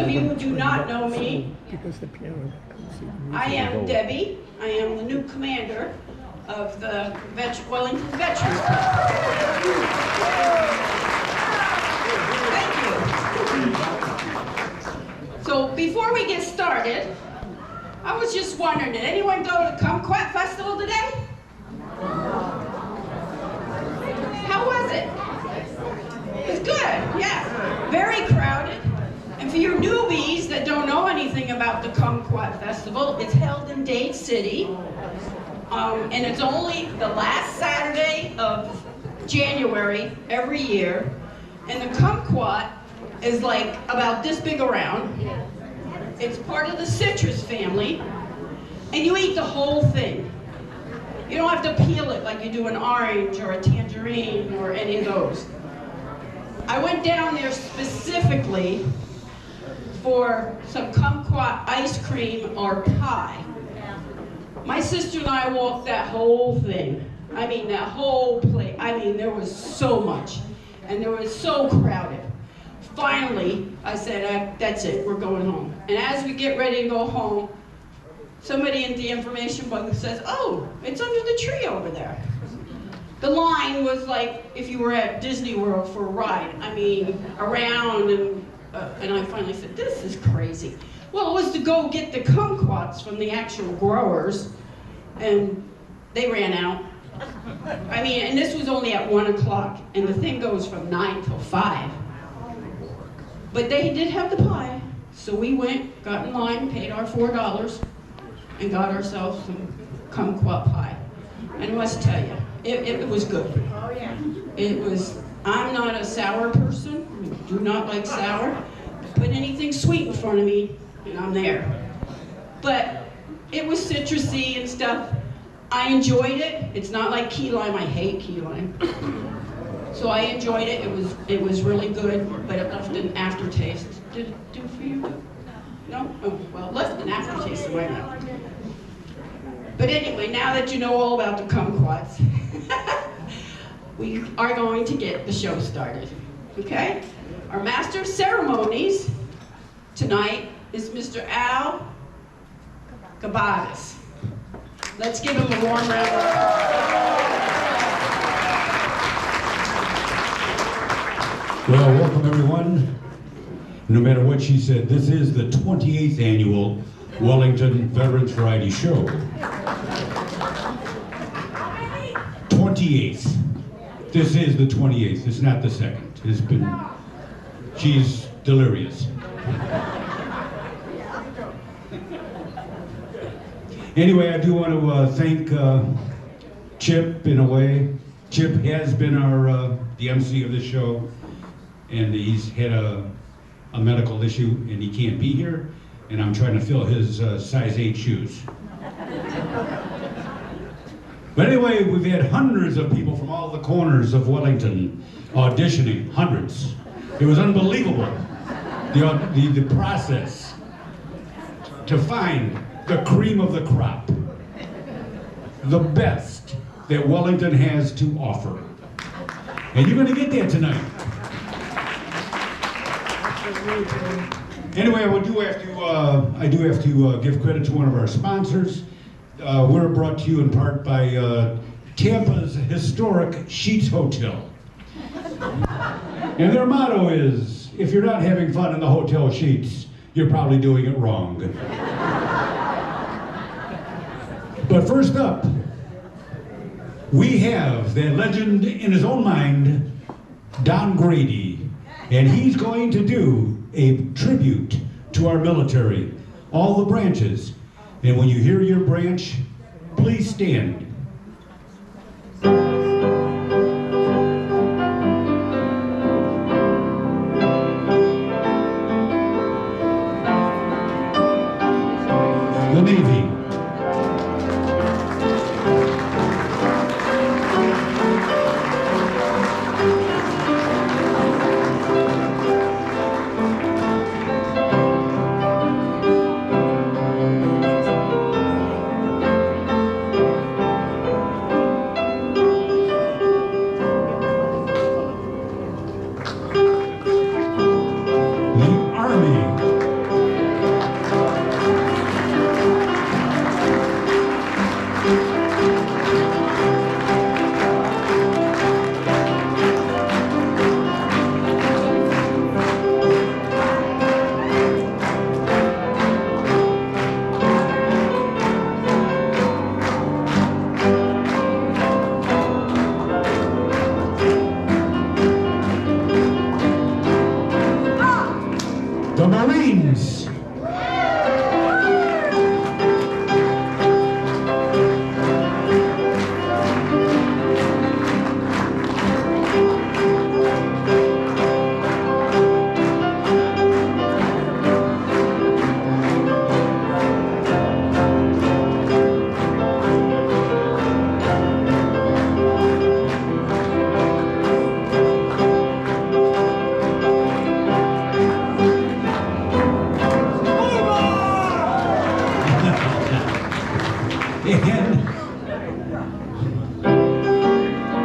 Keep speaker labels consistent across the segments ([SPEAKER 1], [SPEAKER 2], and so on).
[SPEAKER 1] of you who do not know me, I am Debbie. I am the new commander of the Wellington Veterans Club. Thank you. So before we get started, I was just wondering, did anyone go to the Kumquat Festival today? How was it? It was good, yeah. Very crowded. And for your newbies that don't know anything about the Kumquat Festival, it's held in Dade City. And it's only the last Saturday of January every year. And the Kumquat is like about this big around. It's part of the citrus family. And you eat the whole thing. You don't have to peel it like you do an orange or a tangerine or any of those. I went down there specifically for some kumquat ice cream or pie. My sister and I walked that whole thing. I mean, that whole plate. I mean, there was so much. And there was so crowded. Finally, I said, that's it, we're going home. And as we get ready to go home, somebody in the information booth says, oh, it's under the tree over there. The line was like if you were at Disney World for a ride. I mean, around, and I finally said, this is crazy. Well, it was to go get the kumquats from the actual growers, and they ran out. I mean, and this was only at 1 o'clock, and the thing goes from 9 till 5. But they did have the pie, so we went, got in line, paid our $4, and got ourselves some kumquat pie. And I must tell you, it was good. Oh yeah. It was, I'm not a sour person, I do not like sour. Put anything sweet in front of me, and I'm there. But it was citrusy and stuff. I enjoyed it. It's not like key lime, I hate key lime. So I enjoyed it, it was really good, but it left an aftertaste. Did it do for you? No? Oh, well, it left an aftertaste in my mouth. But anyway, now that you know all about the kumquats, we are going to get the show started, okay? Our master of ceremonies tonight is Mr. Al Gabatis. Let's give him a warm round of applause.
[SPEAKER 2] Well, welcome everyone. No matter what she said, this is the 28th annual Wellington Veterans Variety Show. 28th. This is the 28th. It's not the second. It's been, she's delirious. Anyway, I do want to thank Chip in a way. Chip has been the MC of this show, and he's had a medical issue and he can't be here, and I'm trying to fill his size 8 shoes. But anyway, we've had hundreds of people from all the corners of Wellington auditioning, hundreds. It was unbelievable, the process to find the cream of the crop, the best that Wellington has to offer. And you're going to get that tonight. Anyway, I do have to give credit to one of our sponsors. We're brought to you in part by Tampa's historic Sheets Hotel. And their motto is, if you're not having fun in the hotel sheets, you're probably doing it wrong. But first up, we have the legend in his own mind, Don Grady, and he's going to do a tribute to our military, all the branches. And when you hear your branch, please stand. The Navy.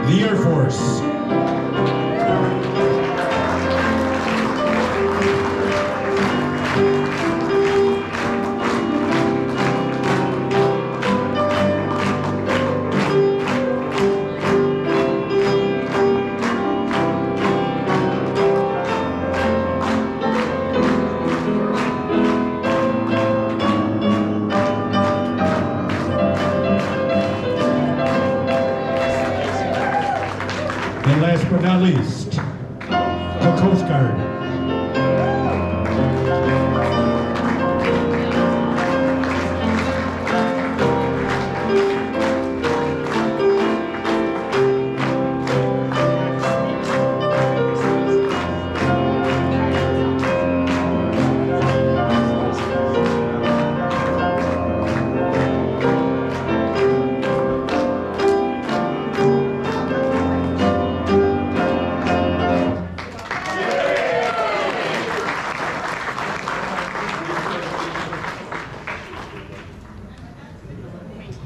[SPEAKER 2] the Air Force. And last but not least, the Coast Guard.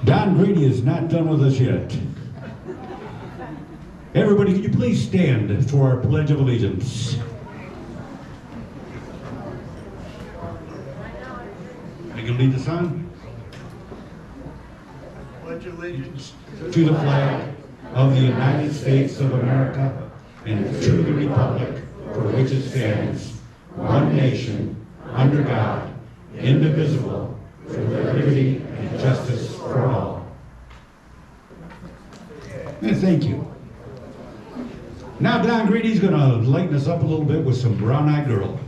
[SPEAKER 2] Don Grady is not done with us yet. Everybody, can you please stand for our Pledge of Allegiance? You can lead us on.
[SPEAKER 3] Pledge allegiance
[SPEAKER 2] To the flag of the United States of America and to the republic for which it stands, one nation, under God, indivisible, with liberty and justice for all. And thank you. Now Don Grady's going to lighten us up a little bit with some Brown Eyed Girl.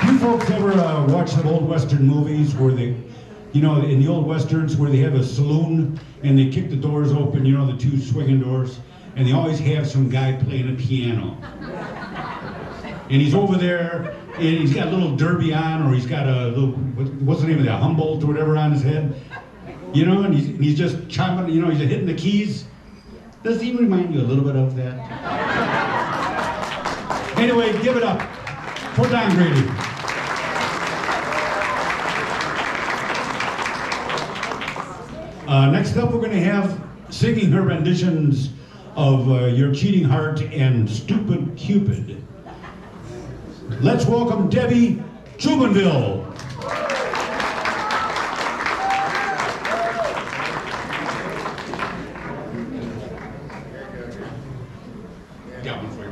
[SPEAKER 2] You folks ever watch some old Western movies where they, you know, in the old Westerns where they have a saloon and they kick the doors open, you know, the two swinging doors, and they always have some guy playing a piano. And he's over there, and he's got a little derby on, or he's got a little, what's the name of that, Humboldt or whatever on his head? You know, and he's just chopping, you know, he's hitting the keys. Does he remind you a little bit of that? Anyway, give it up for Don Grady. Next up, we're going to have singing her renditions of Your Cheating Heart and Stupid Cupid. Let's welcome Debbie Jubenville. Got one for you.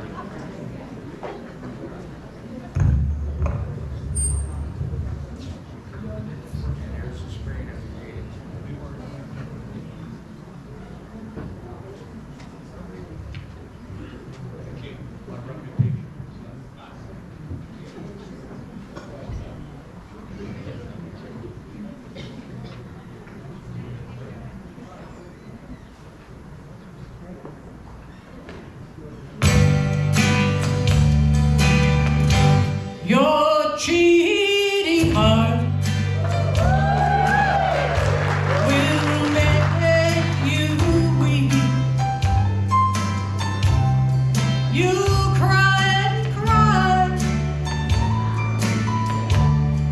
[SPEAKER 3] Your cheating heart will make you weep. You cry and cry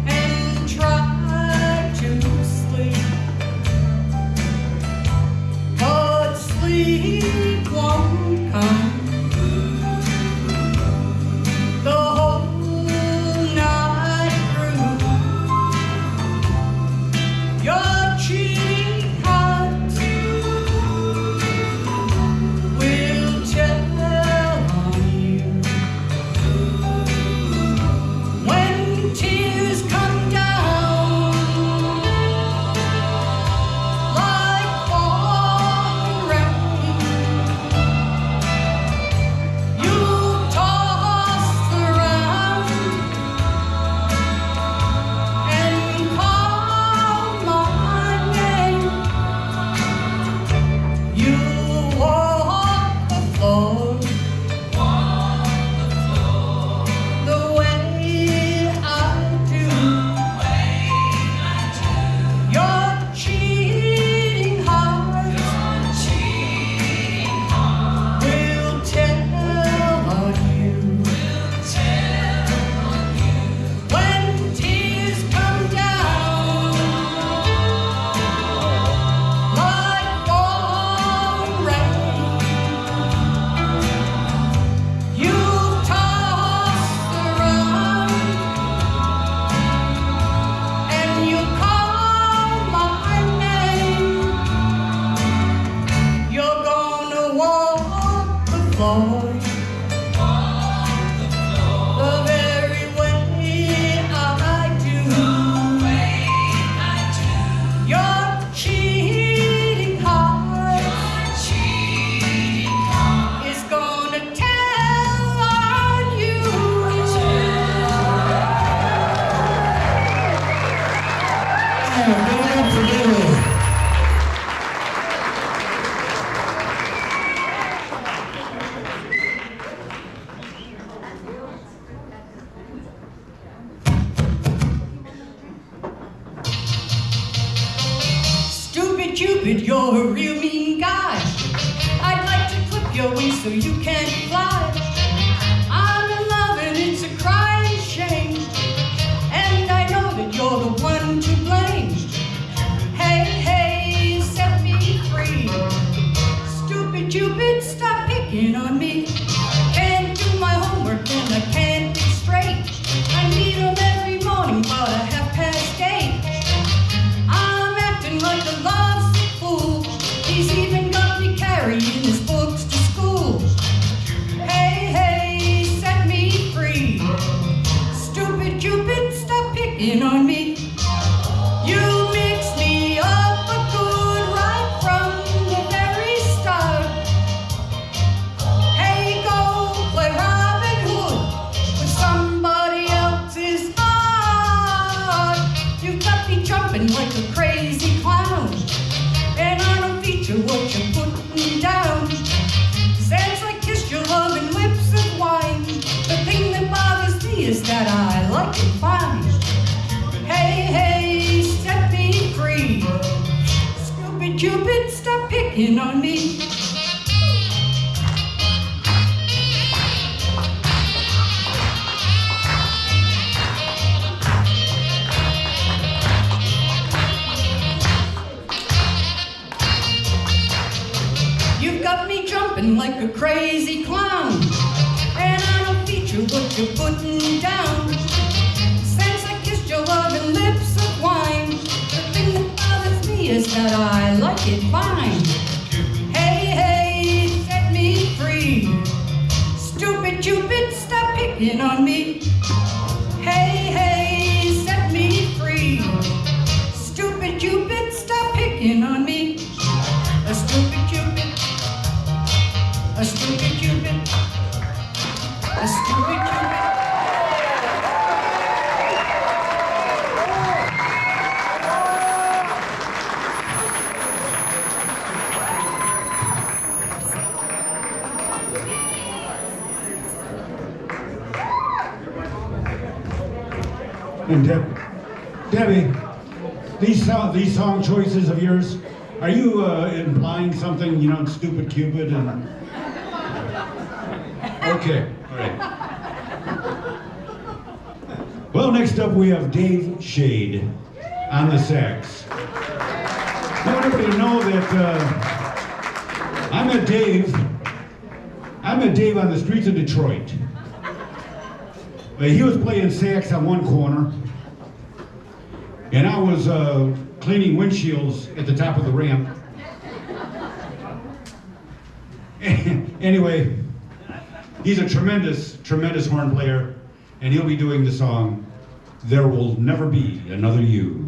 [SPEAKER 3] and try to sleep, but sleep won't come. The whole night through, your cheating heart will tell on you. When tears come down like falling rain, you toss around and call my name. You walk the floor the way I do. Your cheating heart will tell on you. When tears come down like falling rain, you toss around and you call my name. You're gonna walk the floor the very way I do. Your cheating heart is gonna tell on you. Stupid Cupid, you're a real mean guy. I'd like to clip your wings so you can't fly. I'm in love and it's a crying shame, and I know that you're the one to blame. Hey, hey, set me free. Stupid Cupid, stop picking on me. Can't do my homework and I can't think straight. I need 'em every morning about 8:30. I'm acting like a lovesick fool. He's even got me carrying his books to school. Hey, hey, set me free. Stupid Cupid, stop picking on me. You mix me up a good right from the very start. Hey, picking on me. You've got me jumping like a crazy clown, and I don't feature what you're putting down. Since I kissed your loving lips of wine, the thing that bothers me is that I like it fine. Hey, hey, set me free. Stupid Cupid, stop picking on me. Hey, hey, set me free. Stupid Cupid, stop picking on me. A stupid Cupid. A stupid Cupid, a stupid Cupid.
[SPEAKER 2] And Debbie, these song choices of yours, are you implying something, stupid Cupid and... Okay, all right. Well, next up we have Dave Shade on the sax. I want everybody to know that I met Dave on the streets of Detroit. He was playing sax on one corner, and I was cleaning windshields at the top of the ramp. Anyway, he's a tremendous, tremendous horn player, and he'll be doing the song, There Will Never Be Another You.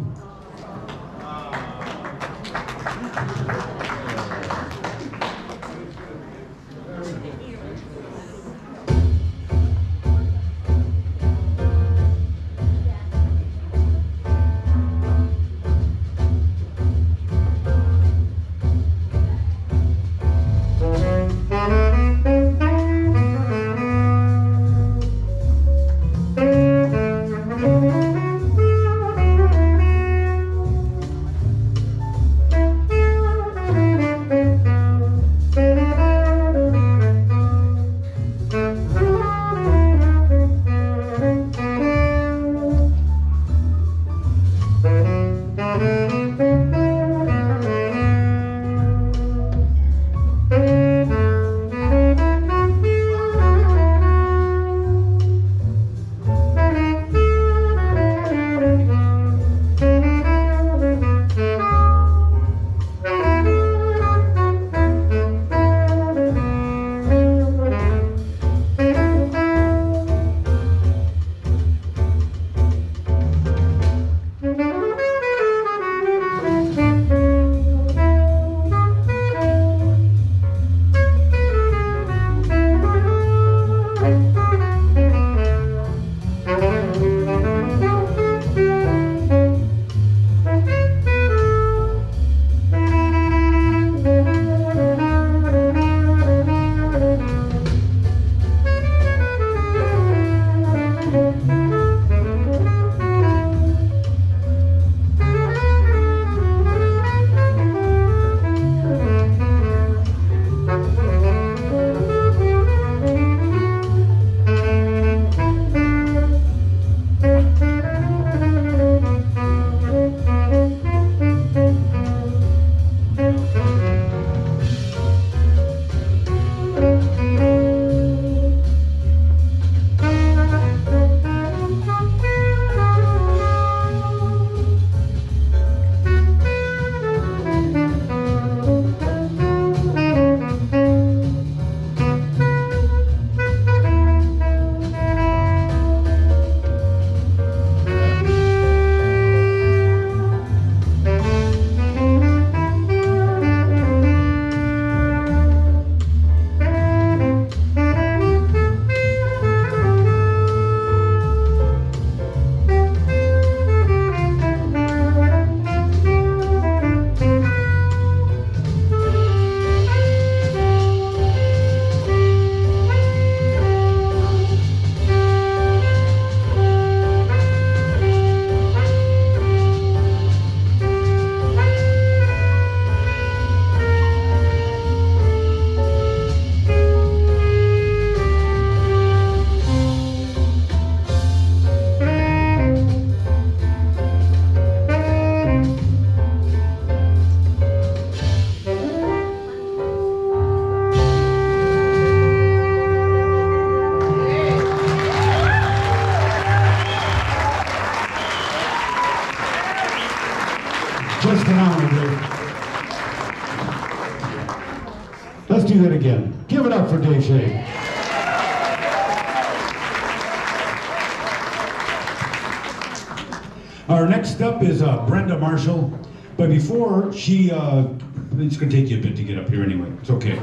[SPEAKER 2] Our next up is Brenda Marshall. But before she, it's going to take you a bit to get up here anyway. It's okay.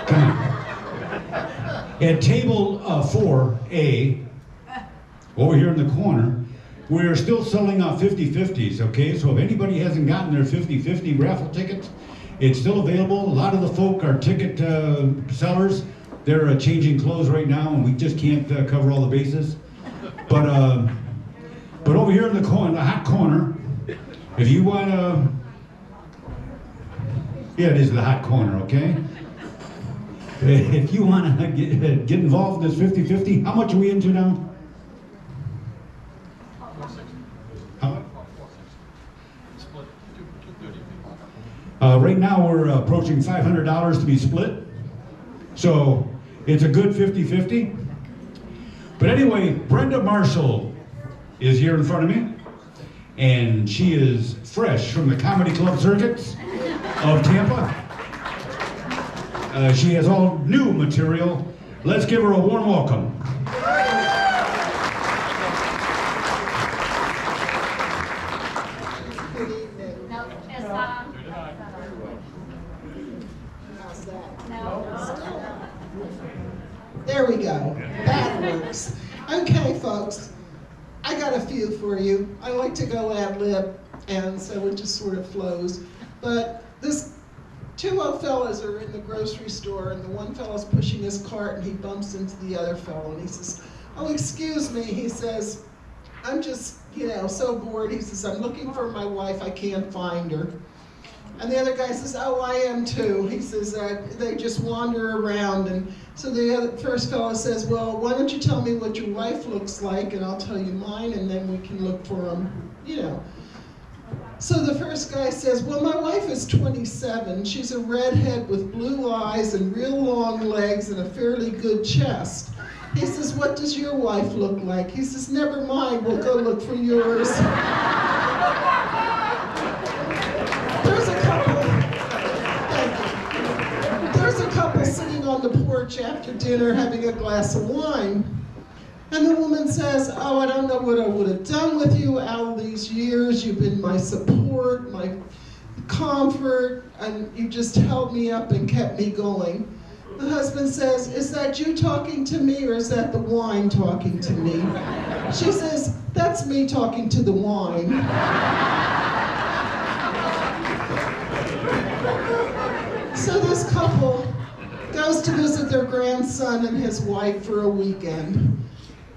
[SPEAKER 2] Come on. At table 4A, over here in the corner, we're still selling 50/50s, okay? So if anybody hasn't gotten their 50/50 raffle tickets, it's still available. A lot of the folk are ticket sellers. They're changing clothes right now, and we just can't cover all the bases. But over here in the corner, the hot corner, if you want to, yeah, it is the hot corner, okay? If you want to get involved in this 50/50, how much are we into now? Right now we're approaching $500 to be split. So it's a good 50/50. But anyway, Brenda Marshall is here in front of me. And she is fresh from the comedy club circuits of Tampa. She has all new material. Let's give her a warm welcome.
[SPEAKER 4] There we go. That works. Okay, folks. I got a few for you. I like to go ad lib, and so it just sort of flows. But two old fellas are in the grocery store, and the one fella's pushing his cart, and he bumps into the other fellow, and he says, "Oh, excuse me," he says, "I'm just, so bored." He says, "I'm looking for my wife. I can't find her." And the other guy says, "Oh, I am too." He says, "They just wander around." And so the first fellow says, "Well, why don't you tell me what your wife looks like, and I'll tell you mine, and then we can look for them, So the first guy says, "Well, my wife is 27. She's a redhead with blue eyes and real long legs and a fairly good chest." He says, "What does your wife look like?" He says, "Never mind, we'll go look for yours." There's a couple sitting on the porch after dinner having a glass of wine. And the woman says, "Oh, I don't know what I would have done with you all these years. You've been my support, my comfort, and you just held me up and kept me going." The husband says, "Is that you talking to me, or is that the wine talking to me?" She says, "That's me talking to the wine." So this couple goes to visit their grandson and his wife for a weekend.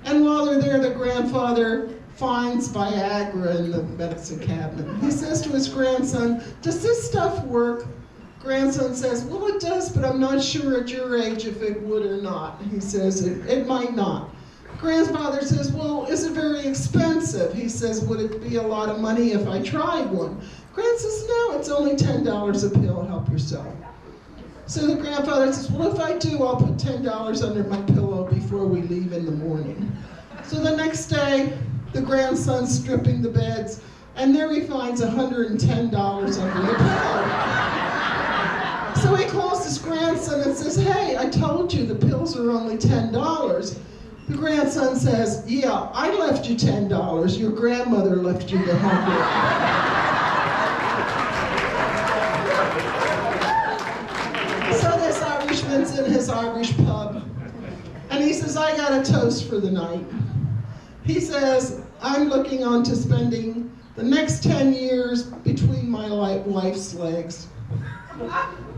[SPEAKER 4] And while they're there, the grandfather finds Viagra in the medicine cabinet. He says to his grandson, "Does this stuff work?" Grandson says, "Well, it does, but I'm not sure at your age if it would or not." He says, it might not. Grandfather says, "Well, is it very expensive?" He says, "Would it be a lot of money if I tried one?" Grandson says, "No, it's only $10 a pill, help yourself." So the grandfather says, "Well, if I do, I'll put $10 under my pillow before we leave in the morning." So the next day, the grandson's stripping the beds, and there he finds $110 under the pillow. So he calls his grandson and says, "Hey, I told you the pills are only $10. The grandson says, "Yeah, I left you $10. Your grandmother left you the 100. In his Irish pub, and he says, "I got a toast for the night." He says, "I'm looking on to spending the next 10 years between my wife's legs."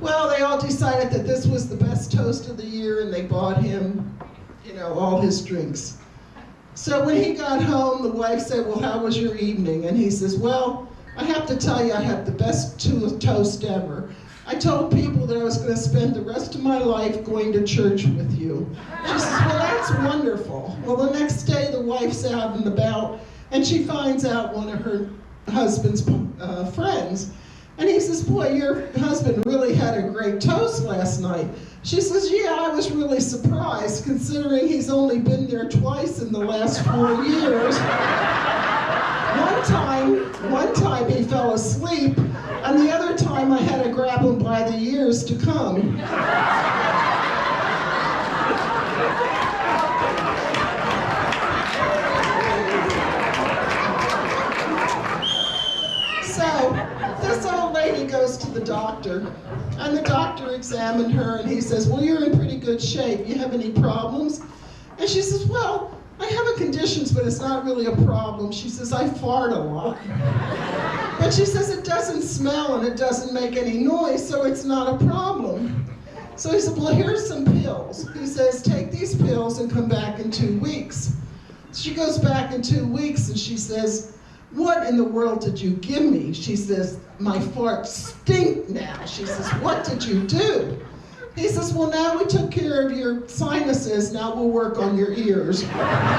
[SPEAKER 4] Well, they all decided that this was the best toast of the year, and they bought him, all his drinks. So when he got home, the wife said, "Well, how was your evening?" And he says, "Well, I have to tell you, I had the best toast ever. I told people that I was going to spend the rest of my life going to church with you." She says, "Well, that's wonderful." Well, the next day, the wife's out and about, and she finds out one of her husband's friends. And he says, "Boy, your husband really had a great toast last night." She says, "Yeah, I was really surprised, considering he's only been there twice in the last 4 years. One time he fell asleep, and the other time I had to grab him by the ears to come." doctor. And the doctor examined her and he says, well, you're in pretty good shape. You have any problems? And she says, well, I have a conditions, but it's not really a problem. She says, I fart a lot. But she says, it doesn't smell and it doesn't make any noise, so it's not a problem. So he said, well, here's some pills. He says, take these pills and come back in 2 weeks. She goes back in 2 weeks and she says, what in the world did you give me? She says, my farts stink now. She says, what did you do? He says, well, now we took care of your sinuses, now we'll work on your ears. My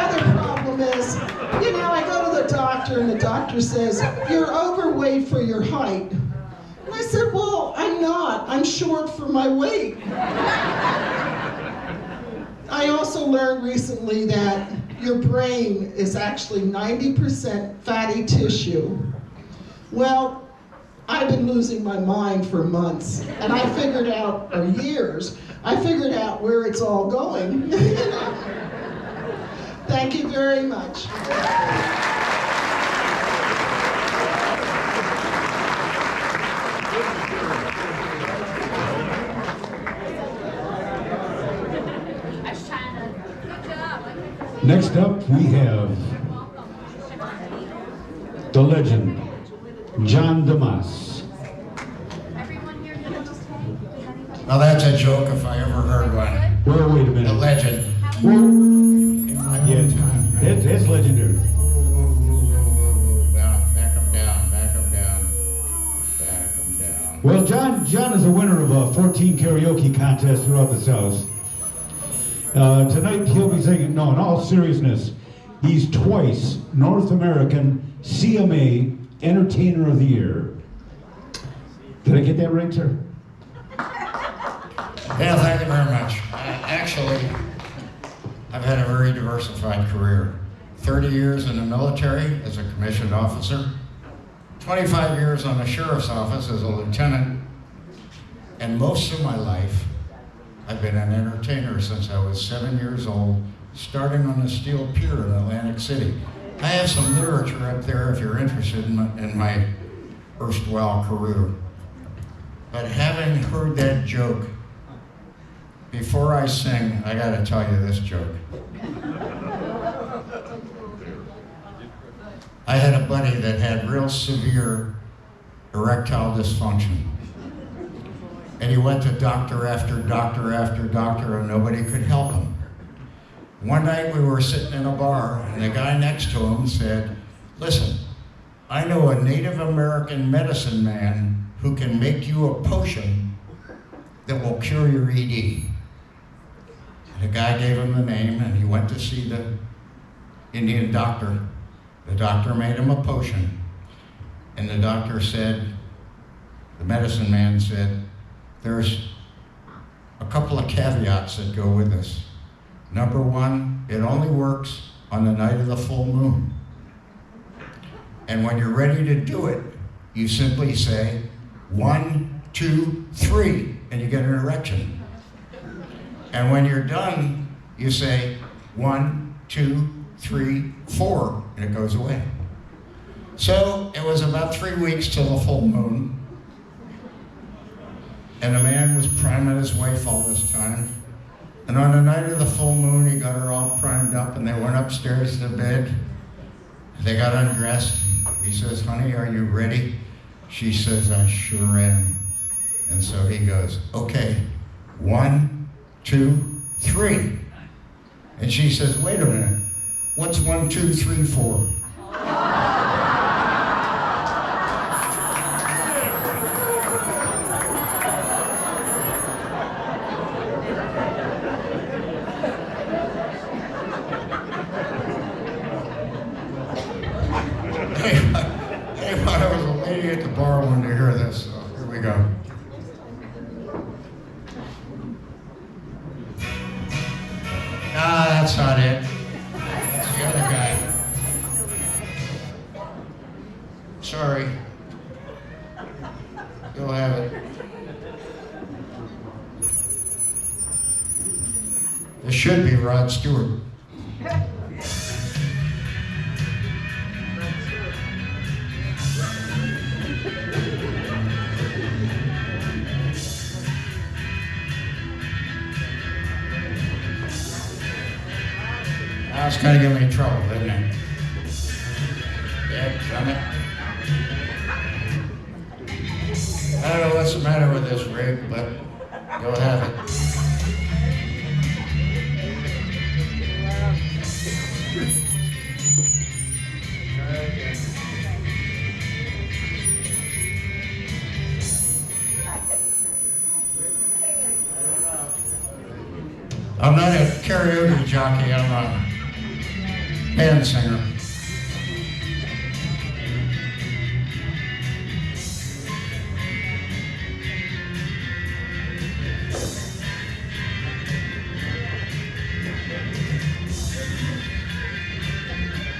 [SPEAKER 4] other problem is, you know, I go to the doctor and the doctor says, you're overweight for your height. And I said, well, I'm not. I'm short for my weight. I also learned recently that your brain is actually 90% fatty tissue. Well, I've been losing my mind for months, and I figured out, or years, I figured out where it's all going. You know? Thank you very much.
[SPEAKER 2] Next up, we have the legend, John Damas.
[SPEAKER 5] Now that's a joke if I ever heard one.
[SPEAKER 2] Well, wait a minute.
[SPEAKER 5] A legend.
[SPEAKER 2] Well,
[SPEAKER 5] In my
[SPEAKER 2] yeah,
[SPEAKER 5] own time.
[SPEAKER 2] that's legendary.
[SPEAKER 5] Back 'em down, back 'em down, back 'em down.
[SPEAKER 2] Well, John is a winner of 14 karaoke contests throughout the South. Tonight he'll be singing, no, in all seriousness, he's twice North American CMA Entertainer of the Year. Did I get that right, sir?
[SPEAKER 5] Yeah, thank you very much. Actually, I've had a very diversified career. 30 years in the military as a commissioned officer, 25 years on the sheriff's office as a lieutenant, and most of my life I've been an entertainer since I was 7 years old, starting on the Steel Pier in Atlantic City. I have some literature up there if you're interested in my erstwhile career. But having heard that joke, before I sing, I gotta tell you this joke. I had a buddy that had real severe erectile dysfunction. And he went to doctor after doctor after doctor, and nobody could help him. One night we were sitting in a bar, and the guy next to him said, listen, I know a Native American medicine man who can make you a potion that will cure your ED. And the guy gave him the name, and he went to see the Indian doctor. The doctor made him a potion. And the doctor said, the medicine man said, there's a couple of caveats that go with this. Number one, it only works on the night of the full moon. And when you're ready to do it, you simply say, 1, 2, 3, and you get an erection. And when you're done, you say, 1, 2, 3, 4, and it goes away. So it was about 3 weeks till the full moon. And the man was priming his wife all this time. And on the night of the full moon, he got her all primed up, and they went upstairs to bed. They got undressed. He says, honey, are you ready? She says, I sure am. And so he goes, okay, 1, 2, 3. And she says, wait a minute, what's 1, 2, 3, 4? I was a lady at the bar when to hear this, so here we go. Ah, that's not it. That's the other guy. Sorry. You'll have it. This should be Rod Stewart. That's gonna give me trouble, isn't it? Yeah, drum it. I don't know what's the matter with this rig, but you'll have it. I'm not a karaoke jockey, I'm a band singer.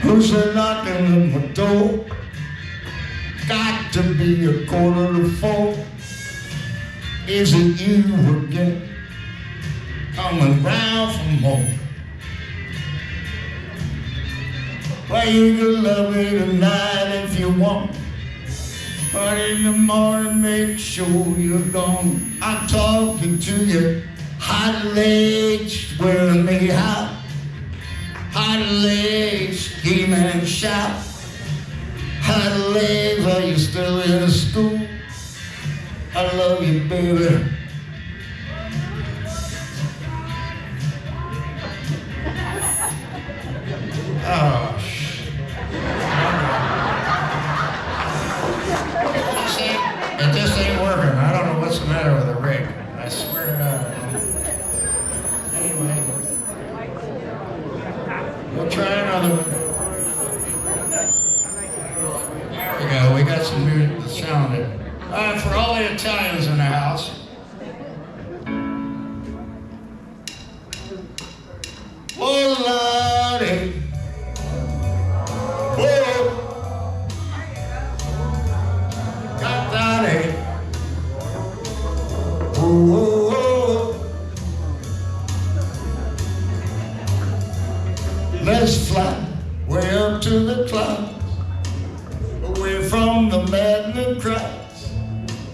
[SPEAKER 5] Who's a knocking at my door? Got to be 3:45. Is it you again? Coming round from home. Well, you can love me tonight if you want, but in the morning make sure you're gone. I'm talking to you, hot legs wearing me out, hot legs scream and shout, hot legs, are you still in school? I love you, baby. Oh, shit. It just ain't working. I don't know what's the matter with the rig. I swear to God. Anyway, we'll try another one. There we go. We got some new sound. For all the Italians in the house. Oh, Lordy. Let's fly way up to the clouds, away from the maddening crowds.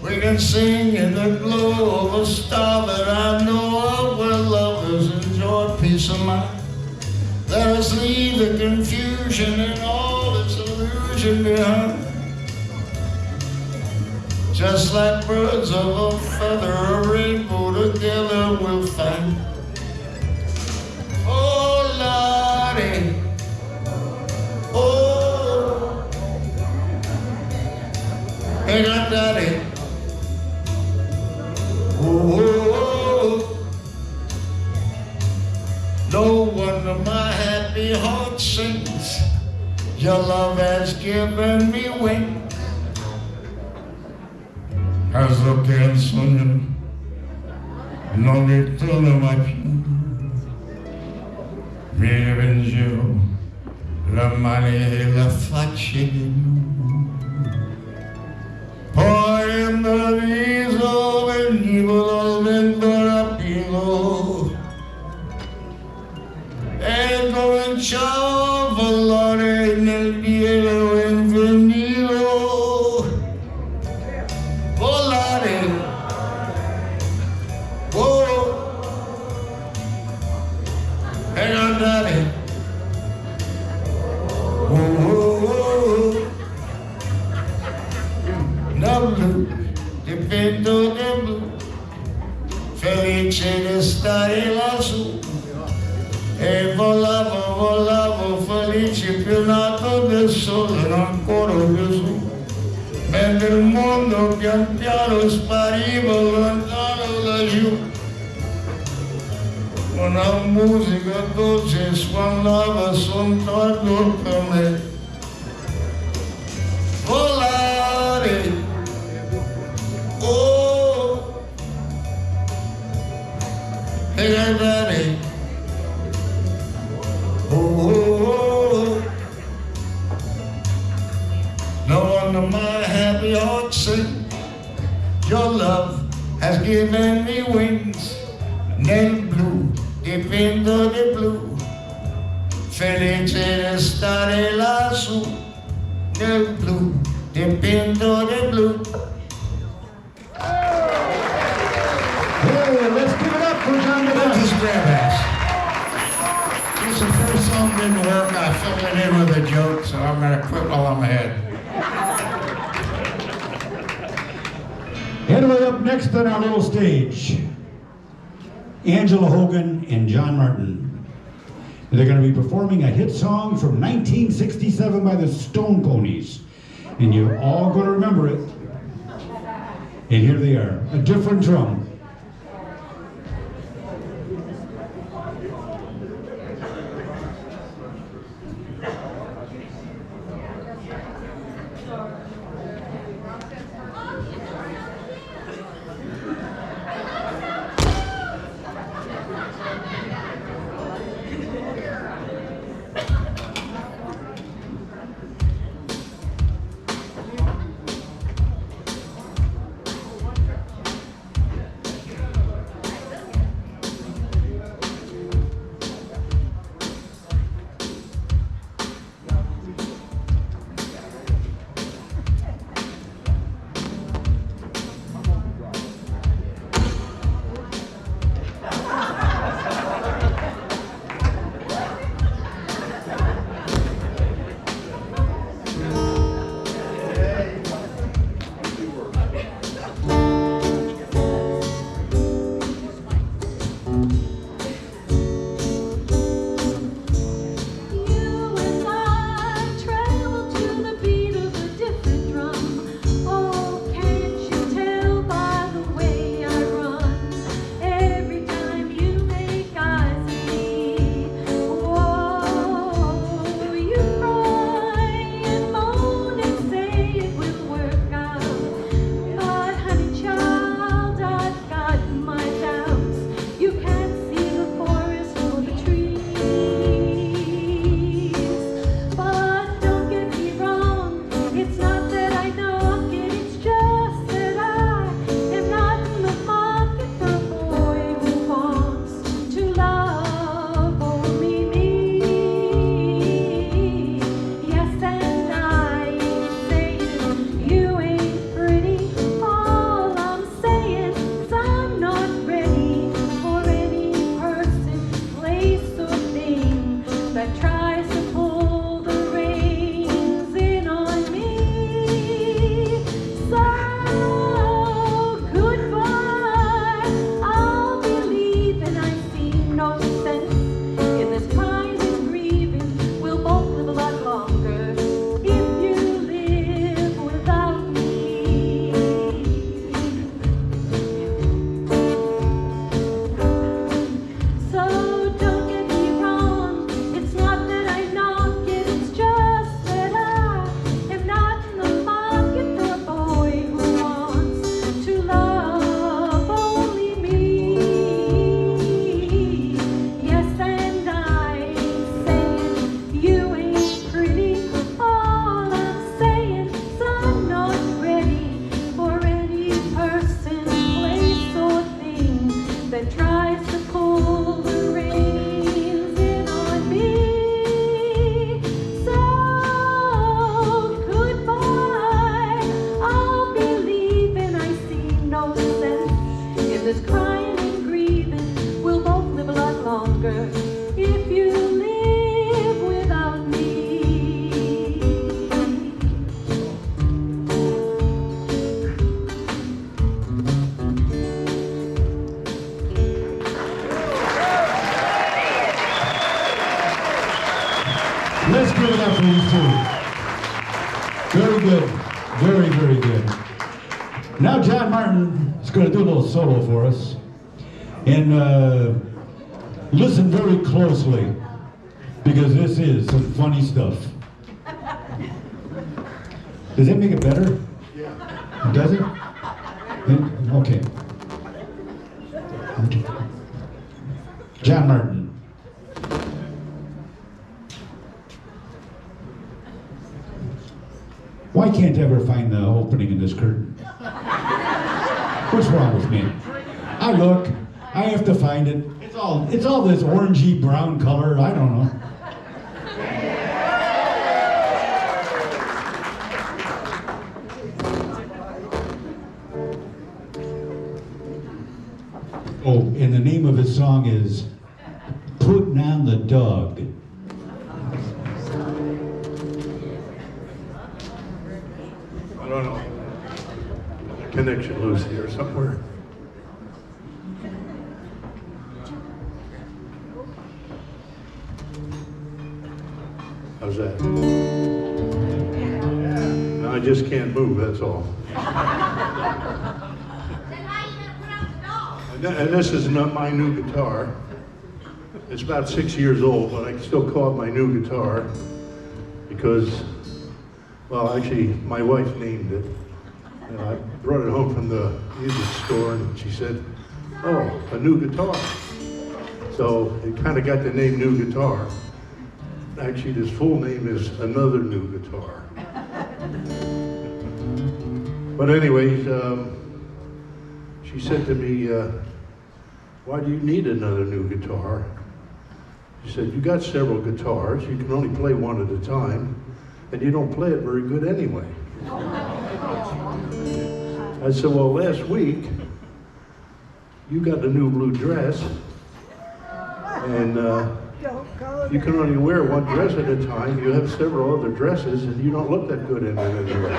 [SPEAKER 5] We can sing in the glow of a star that I know of, where lovers enjoy peace of mind. Let us leave the confusion and all its illusion behind. Just like birds of a feather, a rainbow together we'll find. Oh, Lordy, oh, hey, got daddy. Oh, no wonder my happy heart sings. Your love has given me wings. As lo che il sogno non ritorna mai più, mi vengevo la mano e la faccia di lui. Poi improvviso venivo dal vento rapido e cominciavo a volare nel cielo infinito. Dipinto di blu, felice di stare lassù, e volavo, volavo felice più in alto del sole, ancora più su, mentre il mondo pian piano spariva lontano laggiù. Una musica dolce suonava soltanto per me. Volare, oh, e guardare, oh, oh, oh. No wonder my happy heart sings. Your love has given me wings. Nel blu, dipinto di blu, felice di stare lassù. Nel blu, dipinto di blu.
[SPEAKER 2] Hey, let's give it up for John
[SPEAKER 5] This
[SPEAKER 2] DeBuss.
[SPEAKER 5] is Grab Ass. This is the first song didn't work. I filled it in with a joke, so I'm going to quit while I'm ahead.
[SPEAKER 2] Anyway, up next on our little stage, Angela Hogan and John Martin. They're going to be performing a hit song from 1967 by the Stone Ponies. And you're all going to remember it. And here they are, a different drum. Let's give it up for these two. Very good. Very, very good. Now John Martin is going to do a little solo for us. And listen very closely, because this is some funny stuff. Does that make it better? Yeah. Does it? Okay. John Martin. Why can't I ever find the opening in this curtain? What's wrong with me? I look, I have to find it. It's all this orangey brown color, I don't know. Oh, and the name of his song is Putting on the Dog.
[SPEAKER 6] connection loose here somewhere. How's that? No, I just can't move, that's all. And this is not my new guitar. It's about 6 years old, but I can still call it my new guitar because, well, actually, my wife named it. And I brought it home from the music store, and she said, "Oh, a new guitar." So it kind of got the name New Guitar. Actually, this full name is Another New Guitar. But anyways, she said to me, "Why do you need another new guitar?" She said, "You got several guitars, you can only play one at a time, and you don't play it very good anyway." I said, "Well, last week, you got a new blue dress, and you can only wear one dress at a time. You have several other dresses, and you don't look that good in it anyway."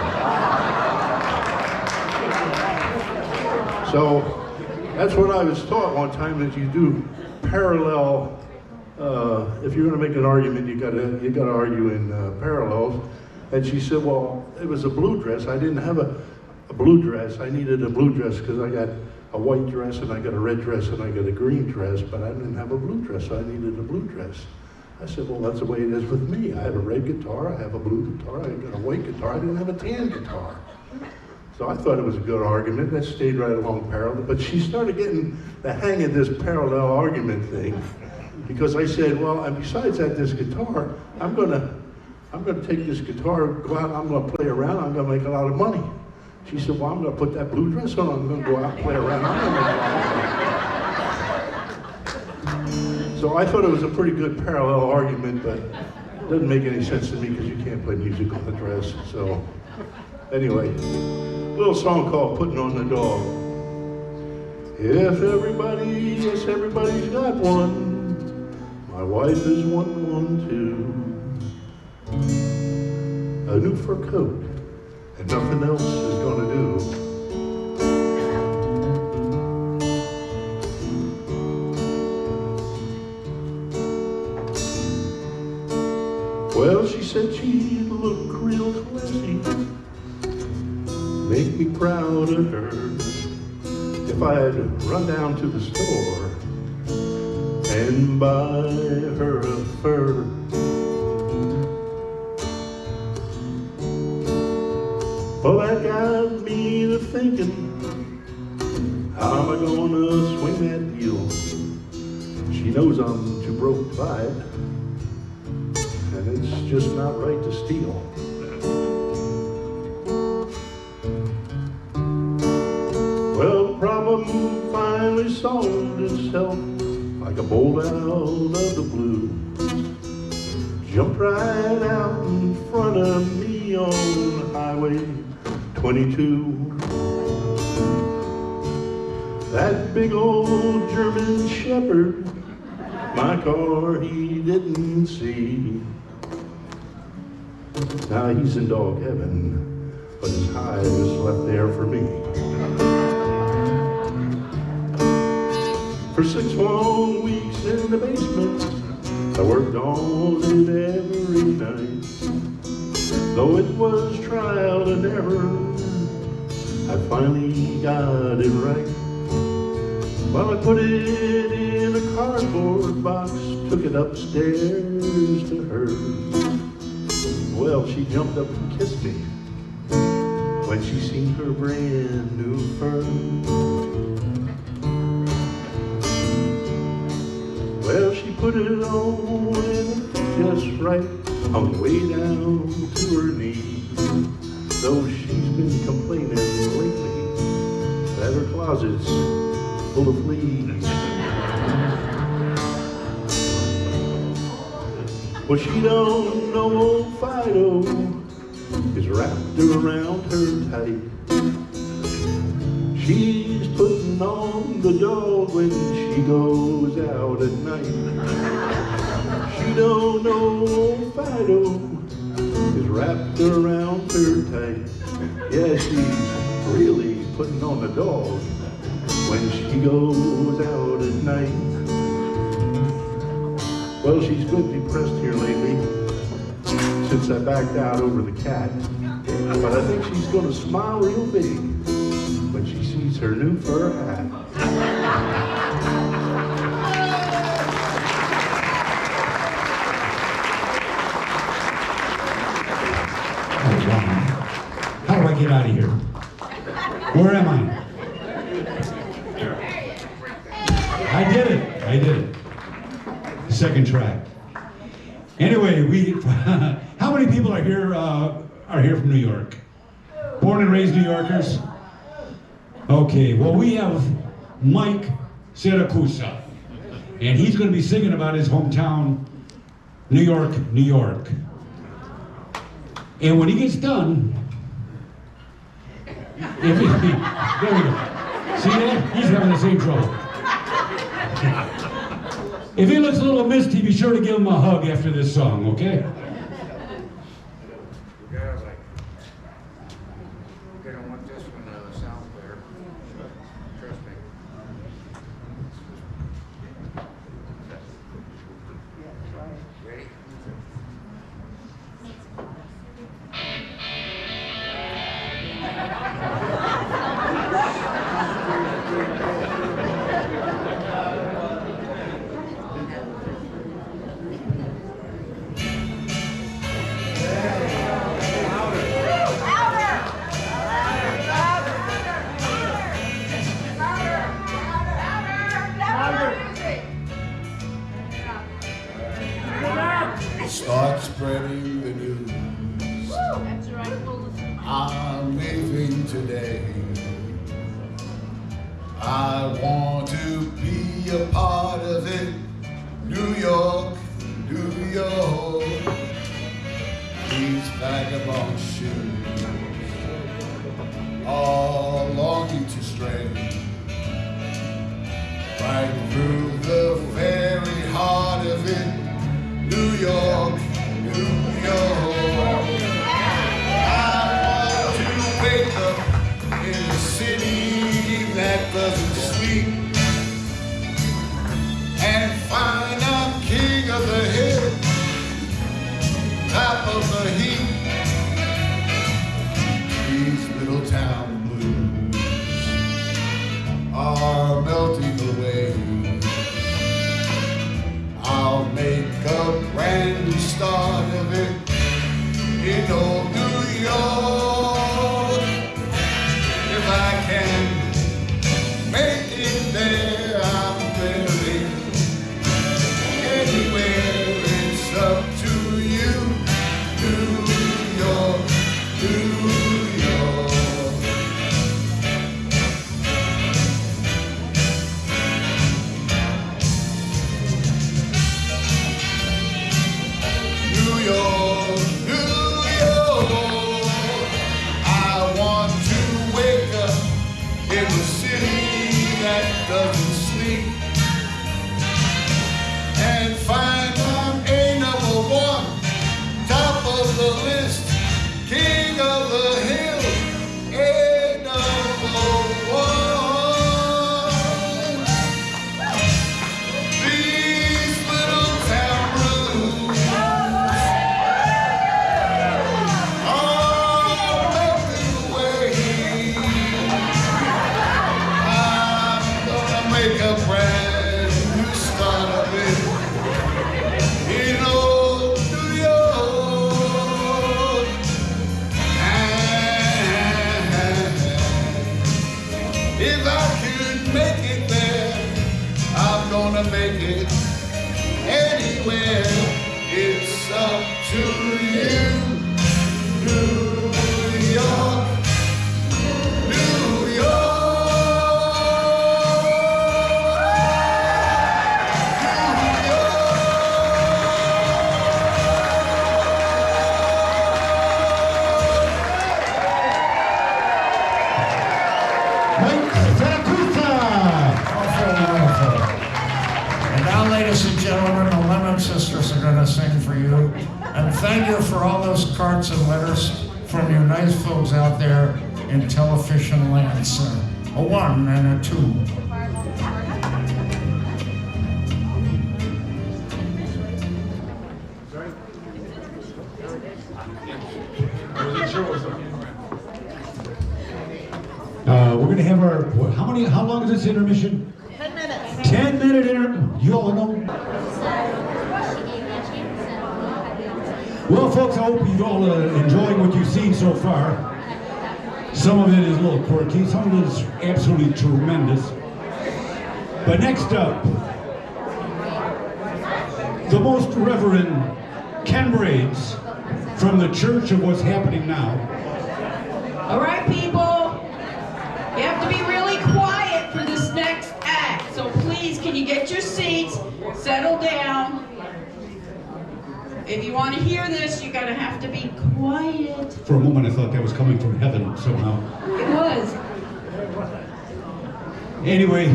[SPEAKER 6] So that's what I was taught one time, that you do parallel. If you're going to make an argument, you got to argue in parallels. And she said, "Well, it was a blue dress. I didn't have a blue dress. I needed a blue dress because I got a white dress and I got a red dress and I got a green dress, but I didn't have a blue dress, so I needed a blue dress." I said, "Well, that's the way it is with me. I have a red guitar, I have a blue guitar, I got a white guitar, I didn't have a tan guitar." So I thought it was a good argument. That stayed right along parallel. But she started getting the hang of this parallel argument thing, because I said, "Well, and besides that, this guitar, I'm gonna take this guitar, go out, I'm gonna play around, I'm gonna make a lot of money." She said, "Well, I'm gonna put that blue dress on, I'm gonna go out and play around, I'm gonna make a lot of money." So I thought it was a pretty good parallel argument, but it doesn't make any sense to me because you can't play music on a dress. So anyway, a little song called "Putting on the Dog." If everybody, yes, everybody's got one. My wife is one too. A new fur coat, and nothing else is gonna do. Well, she said she'd look real classy, make me proud of her, if I'd run down to the store and buy her a fur. Well, that got me to thinking, how am I gonna swing that deal? She knows I'm too broke to buy it, and it's just not right to steal. Well, the problem finally solved itself like a bolt out of the blue. Jumped right out in front of me on Highway 22. That big old German Shepherd, my car he didn't see. Now he's in dog heaven, but his hide is left there for me. For 6 long weeks in the basement, I worked on it every night. Though it was trial and error, I finally got it right. Well, I put it in a cardboard box, took it upstairs to her. Well, she jumped up and kissed me when she seen her brand new fur. Well, she put it on and it fit just right, hung way down to her knees. Though she's been complaining lately that her closet's full of fleas. Well, she don't know old Fido is wrapped around her tight. She's putting on the dog when she goes out at night. She don't know old Fido is wrapped around her tight. Yeah, she's really putting putting on the dog when she goes out at night. Well, she's been depressed here lately since I backed out over the cat. But I think she's gonna smile real big when she sees her new fur hat.
[SPEAKER 2] Oh, wow. How do I get out of here? Where am I? I did it. Second track. Anyway, how many people are here from New York? Born and raised New Yorkers? Okay, well, we have Mike Siracusa, and he's going to be singing about his hometown, New York, New York. And when he gets done, there we go. See that? He's having the same trouble. If he looks a little misty, be sure to give him a hug after this song, okay?
[SPEAKER 5] I don't want this one to sound clear. Trust me. Ready?
[SPEAKER 7] Start spreading the news.
[SPEAKER 1] That's right.
[SPEAKER 7] I'm leaving today. I want to be a part of it. New York, New York. These vagabond shoes are longing to stray right through the very heart of it. New York, New York. I want to wake up in a city that doesn't sleep and find I'm king of the hill, top of the heap. These little town blues are melting away. I'll make a brand new start of it in old New York. If I can make it there, I'm ready. Anywhere, it's up to you. New York, New York. New York, New York. I want to wake up in a city that doesn't sleep and find I'm a number one, top of the list, king of the hill, a number one. These little town blues are melting away. I'm gonna make a brand new start of it in old New York. And if I could make it there, I'm gonna make it anywhere. It's up to you. New York, New
[SPEAKER 2] Mike Siracusa!
[SPEAKER 5] And now, ladies and gentlemen, the Lemon Sisters are going to sing for you. And thank you for all those cards and letters from you nice folks out there. in television land, sir. A 1 and a 2.
[SPEAKER 2] We're going to have our, how long is this intermission?
[SPEAKER 8] 10 minutes.
[SPEAKER 2] 10-minute intermission. You all know? Well, folks, I hope you've all enjoyed what you've seen so far. Some of it is a little quirky, some of it is absolutely tremendous. But next up, the Most Reverend Ken Braids from the Church of What's Happening Now.
[SPEAKER 1] All right, people, you have to be really quiet for this next act. So please, can you get your seats, settle down. If you want to hear this, you're going to have to be quiet.
[SPEAKER 2] For a moment, I thought that was coming from heaven somehow.
[SPEAKER 1] It was.
[SPEAKER 2] Anyway,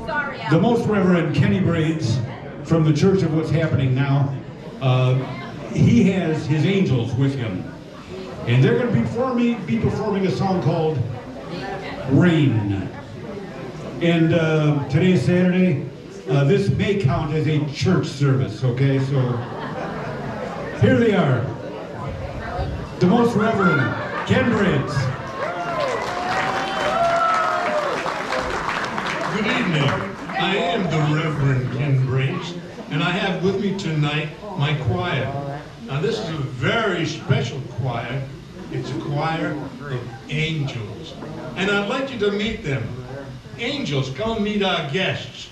[SPEAKER 1] Sorry,
[SPEAKER 2] the
[SPEAKER 1] Al.
[SPEAKER 2] Most Reverend Kenny Braids from the Church of What's Happening Now, he has his angels with him. And they're going to be performing a song called Rain. And today is Saturday. This may count as a church service, okay? So here they are. The Most Reverend Ken Braids.
[SPEAKER 9] Good evening. I am the Reverend Ken Braids, and I have with me tonight my choir. Now this is a very special choir. It's a choir of angels. And I'd like you to meet them. Angels, come meet our guests.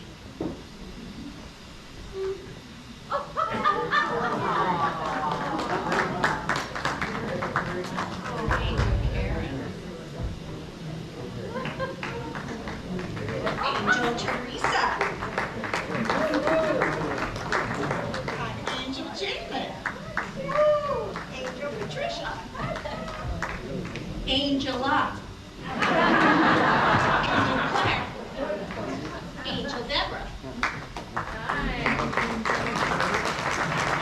[SPEAKER 8] Angel Teresa. Angel Jamin. Angel Patricia. Angela. Angel Claire. Angel Deborah.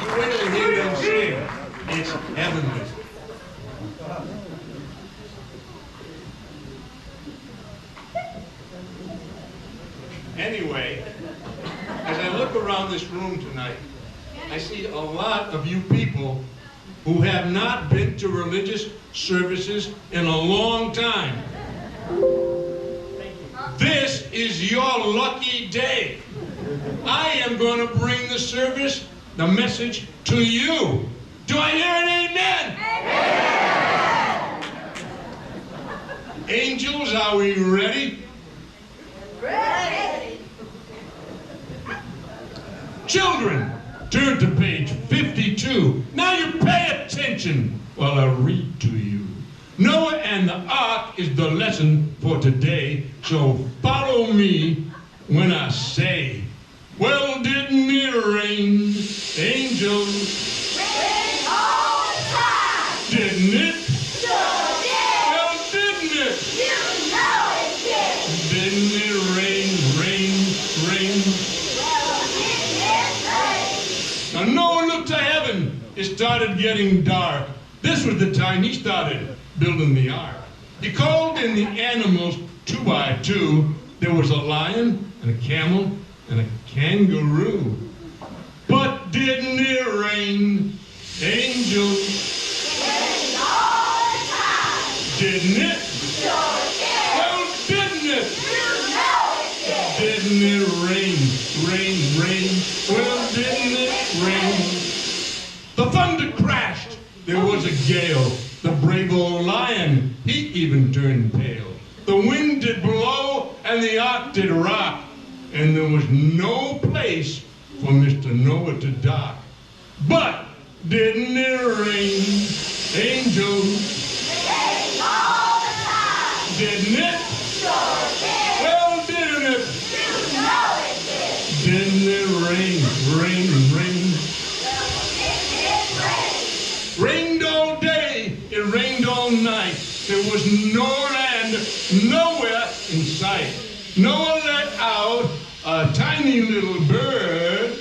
[SPEAKER 9] You wait till you hear them sing. It's heavenly. Anyway, as I look around this room tonight, I see a lot of you people who have not been to religious services in a long time. This is your lucky day. I am going to bring the service, the message to you. Do I hear an amen? Amen! Angels, are we ready?
[SPEAKER 8] Ready.
[SPEAKER 9] Children, turn to page 52. Now you pay attention while I read to you. Noah and the ark is the lesson for today, so follow me when I say, well, didn't it rain, angels?
[SPEAKER 8] Rain all the time.
[SPEAKER 9] Didn't it?
[SPEAKER 8] Sure did.
[SPEAKER 9] Well, didn't it?
[SPEAKER 8] You know it did.
[SPEAKER 9] Didn't it rain, rain, rain?
[SPEAKER 8] Well, didn't it rain?
[SPEAKER 9] Now Noah looked to heaven. It started getting dark. This was the time he started building the ark. He called in the animals 2 by 2. There was a lion and a camel and a kangaroo. But didn't it rain, angels?
[SPEAKER 8] Rain all the time.
[SPEAKER 9] Didn't it?
[SPEAKER 8] Sure did.
[SPEAKER 9] Well, didn't it?
[SPEAKER 8] You know it did.
[SPEAKER 9] Didn't it rain, rain, rain? Well, didn't it rain? The thunder crashed. There was a gale. The brave old lion, he even turned pale. The wind did blow and the ark did rock. And there was no place for Mr. Noah to dock. But didn't it rain, angels?
[SPEAKER 8] Rain all the time.
[SPEAKER 9] Didn't it?
[SPEAKER 8] Sure did.
[SPEAKER 9] Well, didn't it?
[SPEAKER 8] You know it did.
[SPEAKER 9] Didn't it rain, rain, rain?
[SPEAKER 8] Well, didn't it rain?
[SPEAKER 9] Rained all day, it rained all night. There was no land, nowhere in sight. Noah let out a tiny little bird,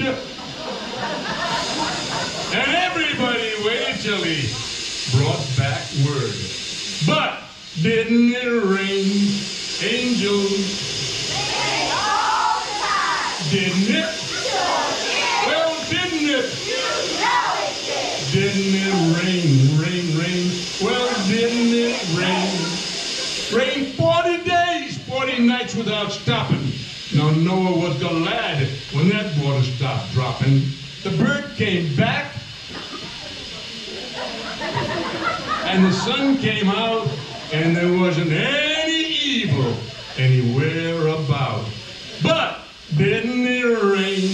[SPEAKER 9] and everybody waited till he brought back word. But didn't it rain? Angels,
[SPEAKER 8] Rain all the time.
[SPEAKER 9] didn't it?
[SPEAKER 8] Sure did.
[SPEAKER 9] Well, didn't it?
[SPEAKER 8] You know it did.
[SPEAKER 9] Didn't it rain, rain, rain? Well, didn't it rain? Rain 40 days, 40 nights without stopping. Now Noah was glad when that water stopped dropping. The bird came back, and the sun came out, and there wasn't any evil anywhere about. But didn't it rain,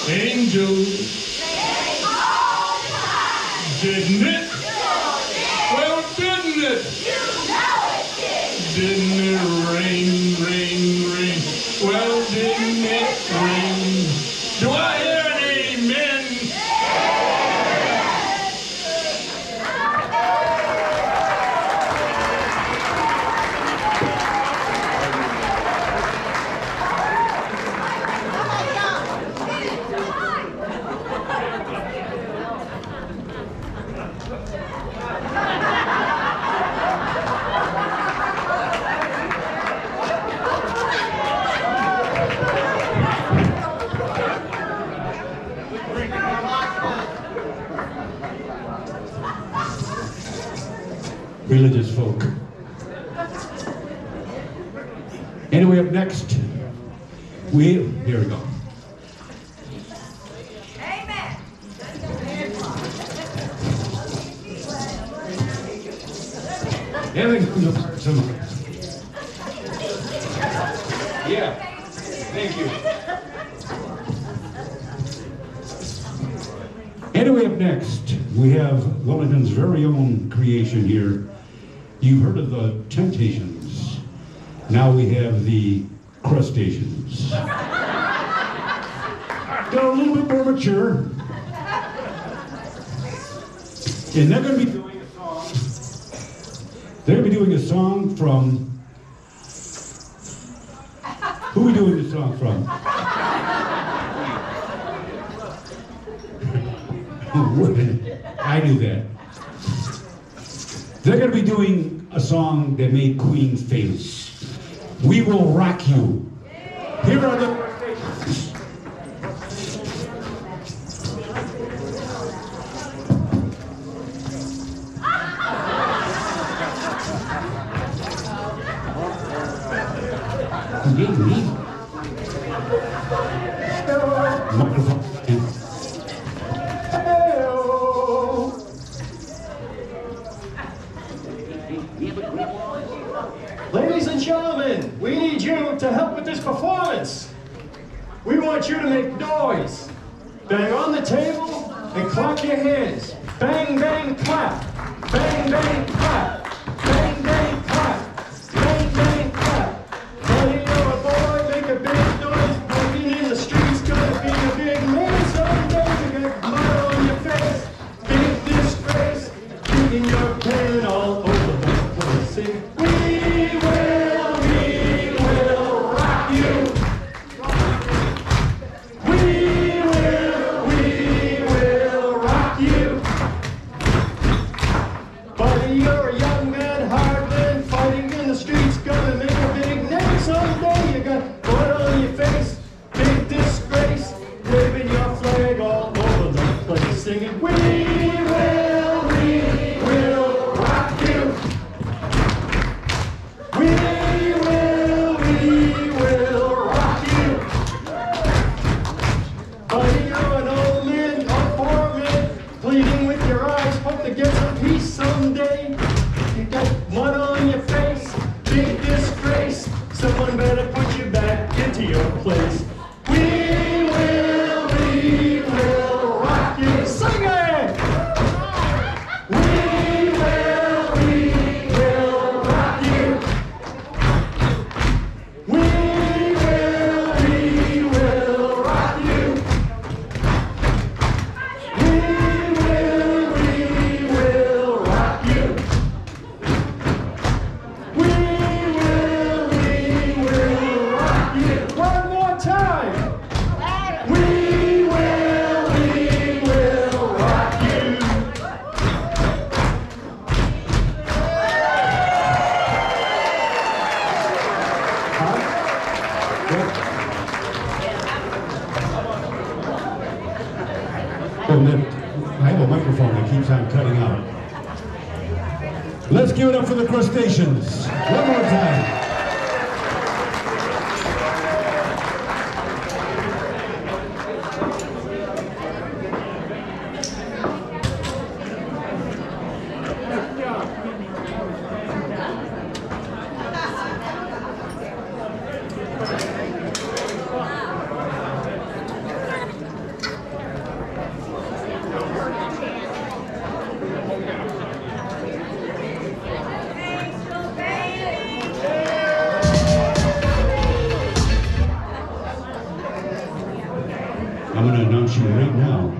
[SPEAKER 9] angels?
[SPEAKER 8] Rain all the time.
[SPEAKER 9] Didn't it?
[SPEAKER 8] Sure did.
[SPEAKER 9] Well, didn't it?
[SPEAKER 8] You know it did.
[SPEAKER 9] Didn't it rain, rain, rain? Well, didn't it rain? Do I hear an amen?
[SPEAKER 2] Religious folk. Anyway, up next, here we go.
[SPEAKER 8] Amen.
[SPEAKER 2] Everything comes apart somehow. Yeah, thank you. Anyway, up next, we have Wellington's very own creation here. You've heard of the Temptations. Now we have the Crustaceans. They're a little bit more mature. And they're going to be doing a song. They're going to be doing a song from. Who are we doing the song from? I knew that. They're going to be doing a song that made Queen famous. We Will Rock You. Here are the Crustaceans. You gave me microphone.
[SPEAKER 10] Ladies and gentlemen, we need you to help with this performance. We want you to make noise. Bang on the table and clap your hands. Bang, bang, clap. Bang, bang, clap. Bang, bang, clap. Bang, bang, clap. Buddy, you're a boy, make a big noise. Walking in the streets, gonna be a big man someday. You got mud on your face, big disgrace. Kicking your can all over the place. Sing, we will rock you. We will rock you. Buddy, you're a young man, hard man, fighting in the streets, gonna make a big name someday. You got blood on your face, big disgrace, waving your flag all over the place, singing, we will rock you. We will rock you. Buddy, you're an old man, a poor man, bleeding with your eyes, hope to get some peace someday. You got mud on your face, big disgrace, someone better put you back into your place. We will rock you. Sing it! We will rock you. We will rock you. We will rock you. We will rock you. One more time.
[SPEAKER 2] Oh, I have a microphone that keeps on cutting out. Let's give it up for the crustaceans. One more time. I'm going to announce you right now.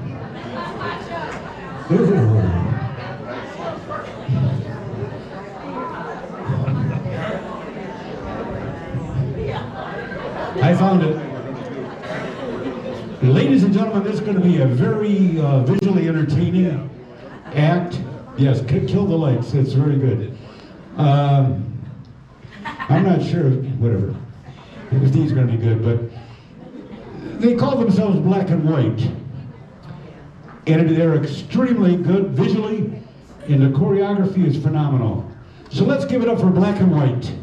[SPEAKER 2] I found it. Ladies and gentlemen, this is going to be a very visually entertaining act. Yes, kill the lights. It's very good. I'm not sure, whatever, if these are going to be good, but they call themselves Black and White, and they're extremely good visually, and the choreography is phenomenal. So let's give it up for Black and White.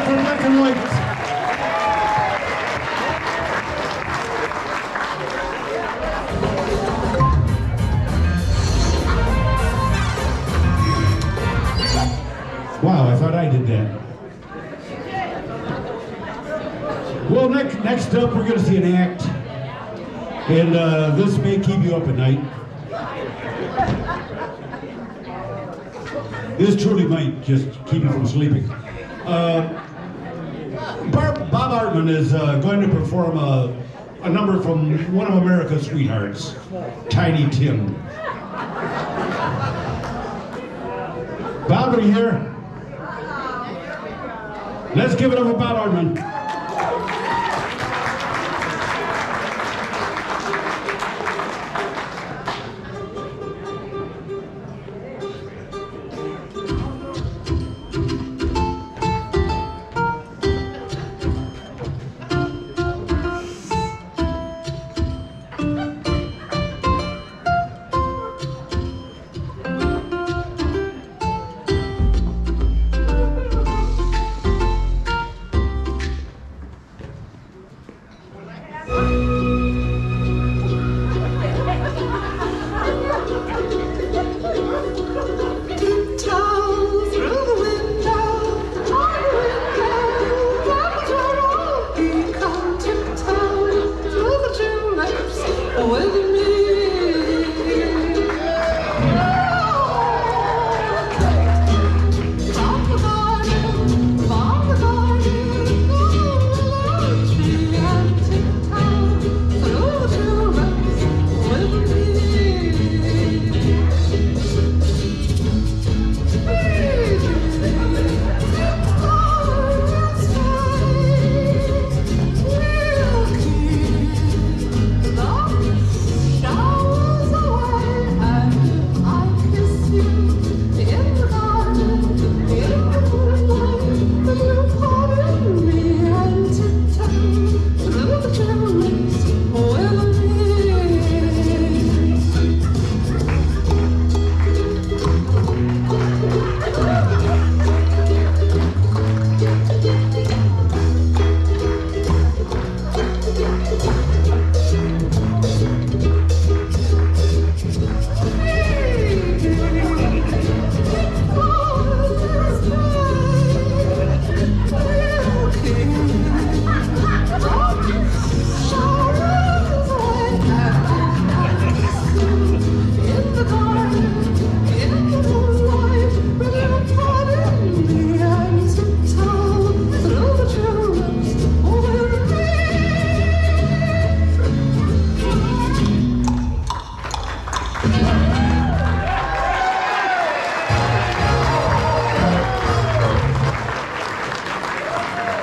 [SPEAKER 2] Black and White. Wow, I thought I did that. Well, next up, we're going to see an act, and this may keep you up at night. This truly might just keep you from sleeping. Bob Hartman is going to perform a number from one of America's sweethearts, Tiny Tim. Bob, are you here? Let's give it up for Bob Hartman.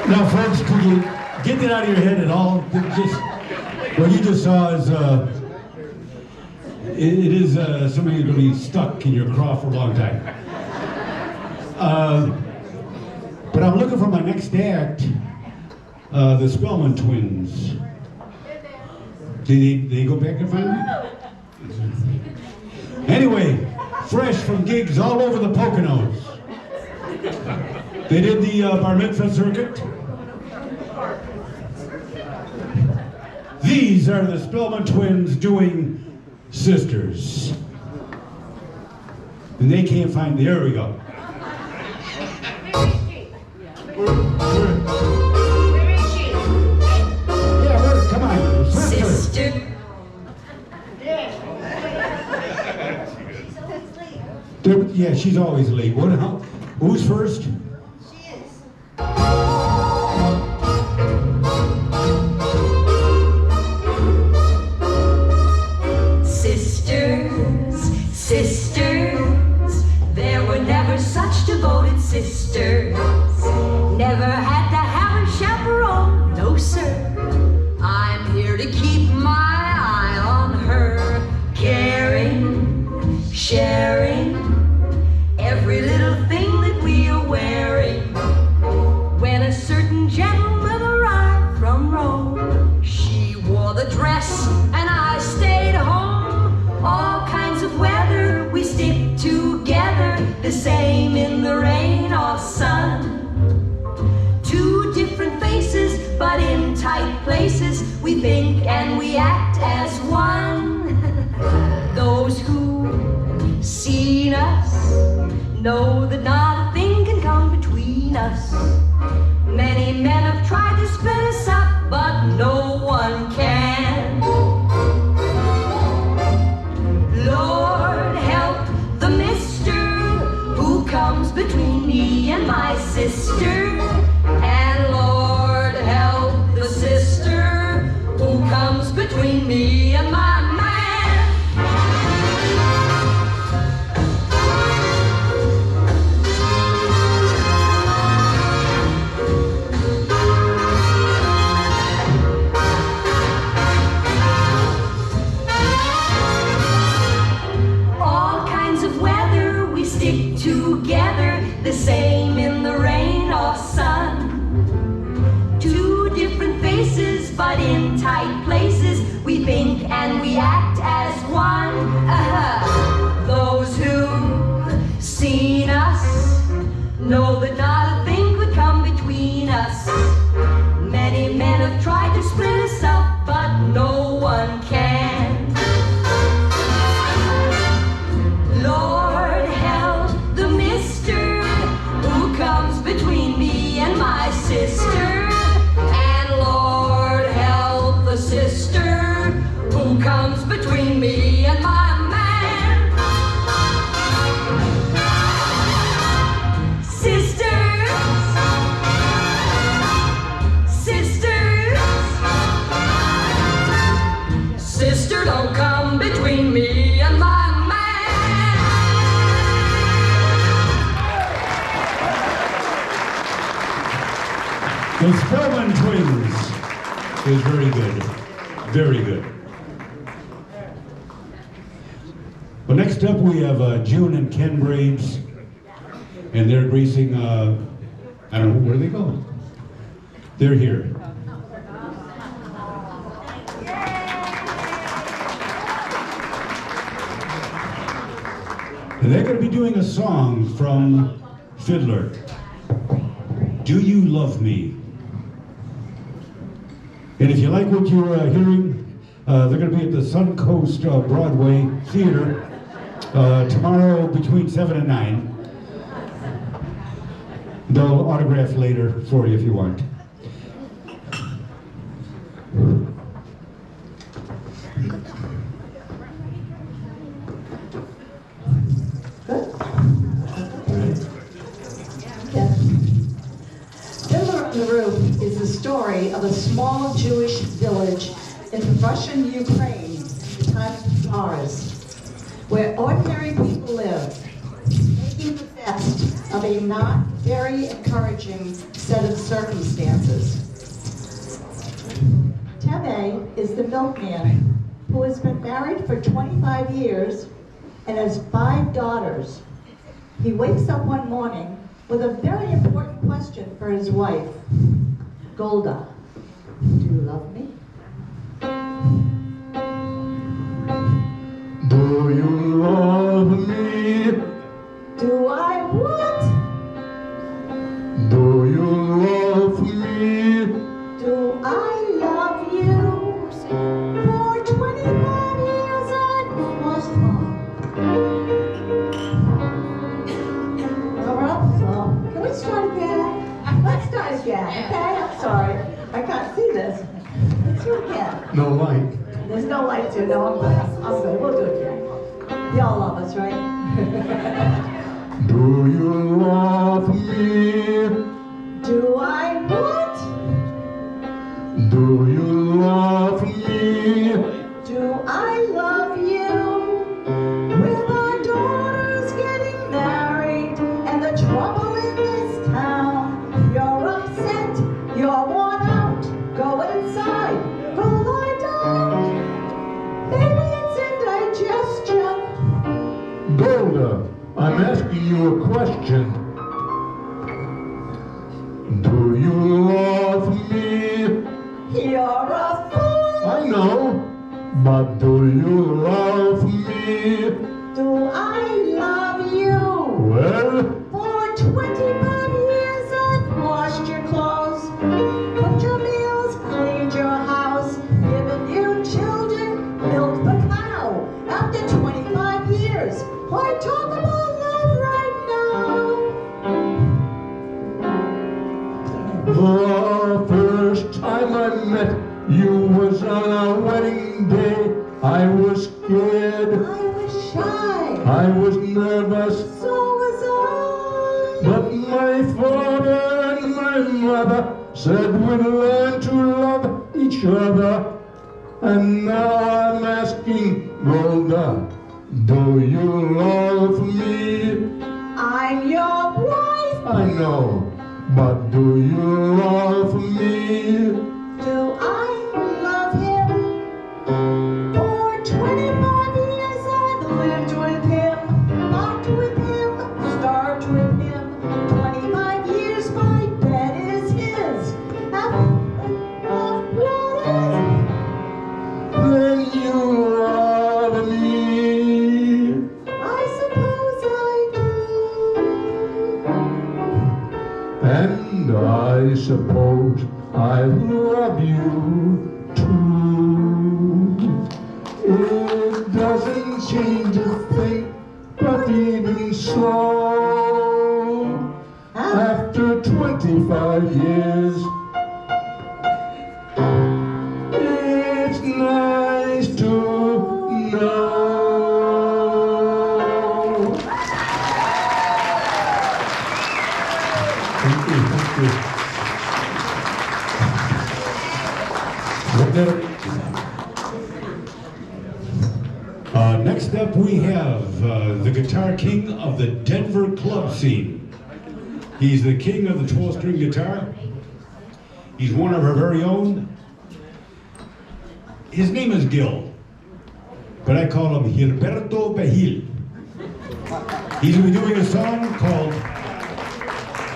[SPEAKER 2] Now, folks, could you get that out of your head at all? What you just saw is, it is something that's going to be stuck in your craw for a long time. But I'm looking for my next act, the Spellman Twins. Did they go back and find me? Anyway, fresh from gigs all over the Poconos. They did the bar mitzvah circuit. These are the Spellman Twins doing Sisters. And they can't find, there we go. Yeah, come on, sister. Yeah, she's always late. Who's first?
[SPEAKER 3] Sisters, there were never such devoted sisters. Never had to have a chaperone, no sir. I'm here to keep my eye on her, caring, sharing every little thing that we are wearing. When a certain gentleman arrived from Rome, she wore the dress and I stayed home. All kinds of weather, we stick together, the same in the rain or sun. Two different faces, but in tight places, we think and we act as one. Those who seen us know that not a thing can come between us. Many men have tried to split us up, sister, and Lord help the sister who comes between me and my man. All kinds of weather, we stick together, the same in the rain or sun. Two different faces, but in tight places, we think and we act as one. Those who've seen us know that not a thing could come between us. Many men have tried to split us up, but no one can. Lord help the mister who comes between me and my sister, and Lord help the sister who comes between me and my man. Sisters, sisters, sister, don't come between me and my man.
[SPEAKER 2] The Spellman Twins is very good. Very good. Well, next up we have June and Ken Braves, and they're greasing, I don't know, where are they going? They're here. And they're going to be doing a song from Fiddler. Do You Love Me? And if you like what you're hearing, they're going to be at the Suncoast Broadway Theater tomorrow between 7 and 9. They'll autograph later for you if you want.
[SPEAKER 11] Fiddler on the Roof is the story of a small Jewish village in Russian Ukraine, the time of Tsars, where ordinary people live, making the best of a not very encouraging set of circumstances. Teve is the milkman who has been married for 25 years and has 5 daughters. He wakes up one morning with a very important question for his wife. Golda, do you love me?
[SPEAKER 6] Do you love me?
[SPEAKER 11] Do I what?
[SPEAKER 6] Do you love me?
[SPEAKER 11] Do I love you? For 25 years I was Can we start again? Let's start again, okay? I'm sorry. I can't see this. Let's do it again.
[SPEAKER 6] No light.
[SPEAKER 11] There's no light to know. I'm good. We'll do it again. Y'all love us, right?
[SPEAKER 6] Do you love me?
[SPEAKER 11] Do I what?
[SPEAKER 6] Do you love me?
[SPEAKER 11] Do I love you? With our daughters getting married and the trouble in this town, you're upset, you're worn out. Go inside, go lie down. Maybe it's indigestion.
[SPEAKER 6] Golda, I'm asking you a question. Do you love me?
[SPEAKER 11] You're a fool.
[SPEAKER 6] I know, but do you love me?
[SPEAKER 11] Do I love you?
[SPEAKER 6] Well,
[SPEAKER 11] For 25 years I've washed your clothes, cooked your meals, cleaned your house, given you children, milked the cow. After 25 years, why talk about love right now?
[SPEAKER 6] the first time I met you was on our wedding day. I was scared.
[SPEAKER 11] I was shy.
[SPEAKER 6] I was nervous.
[SPEAKER 11] So was I.
[SPEAKER 6] But my father and my mother said we'd learn to love each other. And now I'm asking, Rhoda, do you love me?
[SPEAKER 11] I'm your wife.
[SPEAKER 6] I know, but do you love me?
[SPEAKER 11] Do I love him? For 25 years I've lived with him, walked with him, starved with him. 25 years my bed is his.
[SPEAKER 6] Then you love me.
[SPEAKER 11] I suppose I do.
[SPEAKER 6] And I suppose I love you too. It doesn't change a thing, but even so, after 25 years, it's nice to know. Thank you, thank you.
[SPEAKER 2] Next up we have the guitar king of the Denver club scene. He's the king of the 12-string guitar. He's one of our very own. His name is Gil, but I call him Gilberto Behil. He's going to be doing a song called,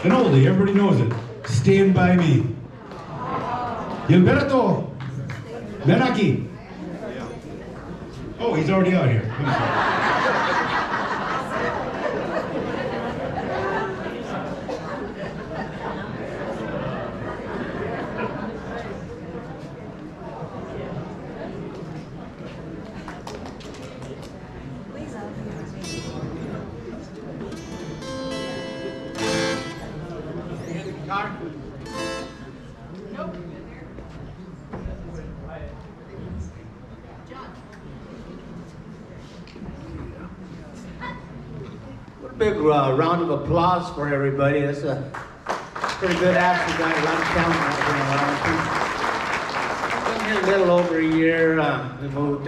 [SPEAKER 2] an oldie, everybody knows it, Stand By Me. Gilberto, ven aquí. Oh, he's already out here.
[SPEAKER 12] Big round of applause for everybody. That's a pretty good act. We got a lot of talent out here. Been here a little over a year. We moved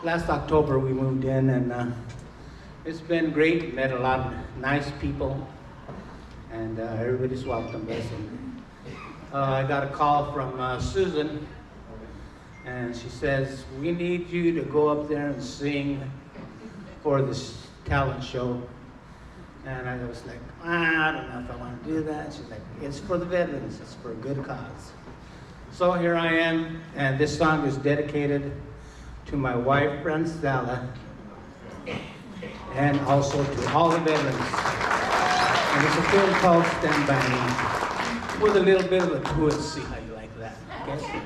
[SPEAKER 12] last October. We moved in, and it's been great. We met a lot of nice people, and everybody's welcome. Listen, I got a call from Susan, and she says we need you to go up there and sing for this talent show. And I was like, I don't know if I want to do that. She's like, it's for the veterans, it's for a good cause. So here I am, and this song is dedicated to my wife, Francella, and also to all the veterans. And it's a film called Stand By Me, with a little bit of a twist. See how you like that, okay?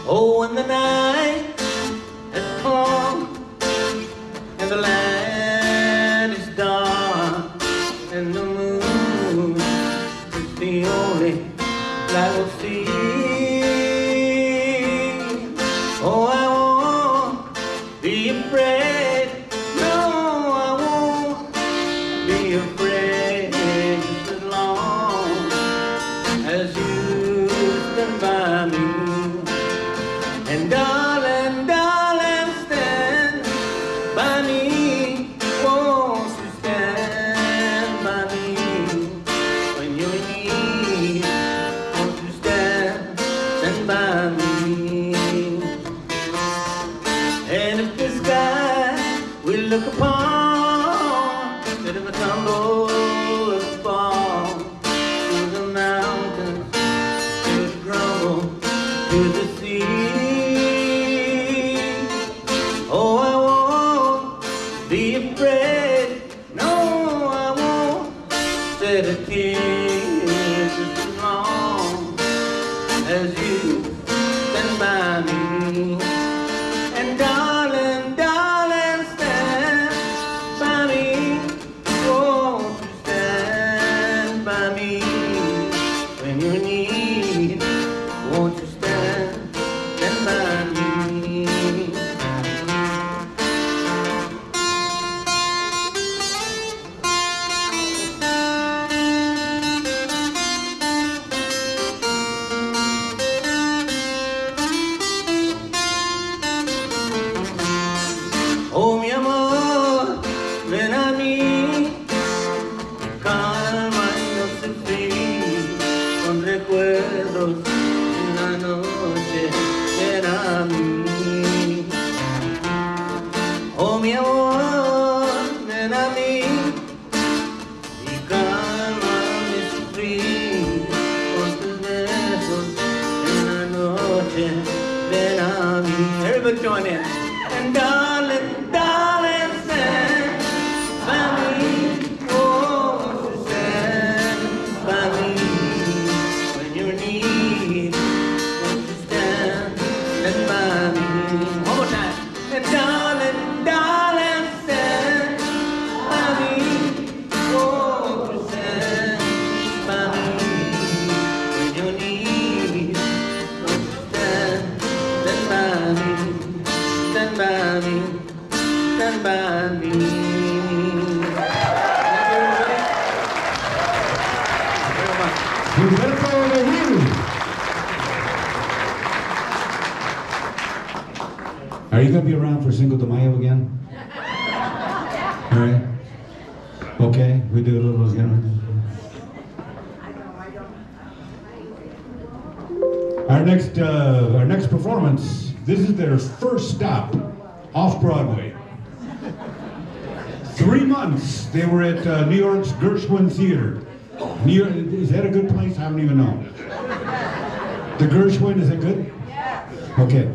[SPEAKER 12] Oh, when the night has come and the land is dark and the moon is the only light we'll see. Oh, I won't be afraid. No, I won't be afraid just as long as you stand by me. And darling, darling, stand by me. Won't you stand by me when you're in need? Won't you stand by me? And if the sky we look upon, let it tumble and fall to the mountains, to the grumble, to the sea. Oh, I won't be afraid. No, I won't shed a tear just as long as you stand by me. And darling, darling, stand than me.
[SPEAKER 2] We better go over here. Are you going to be around for Cinco de Mayo again? All right. Okay, we do a little again. Our next performance. This is their first stop off Broadway. 3 months they were at New York's Gershwin Theater. New York, is that a good place? I don't even know. The Gershwin, is it good? Yeah. Okay.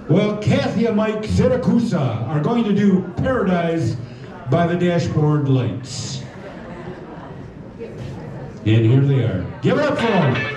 [SPEAKER 2] Well, Kathy and Mike Siracusa are going to do Paradise by the Dashboard Lights. And here they are. Give it up for them.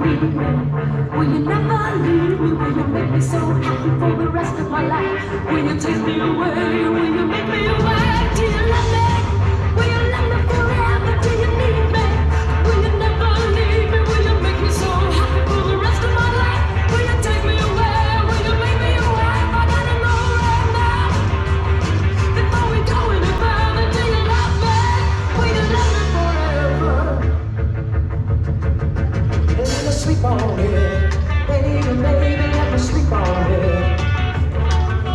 [SPEAKER 8] need me? Will you never leave me? Will you make me so happy for the rest of my life? Will you take me away? Will you make me away? Do you love me? Will you love me forever? Do you need me? Will you never leave me? Will you make me so happy for the rest of my life? Will you take me away? Will you make me away? I gotta know right now. Before we go any further, do you love me? Will you love me forever?
[SPEAKER 3] Let me sleep on it. Baby, baby, let me sleep on it.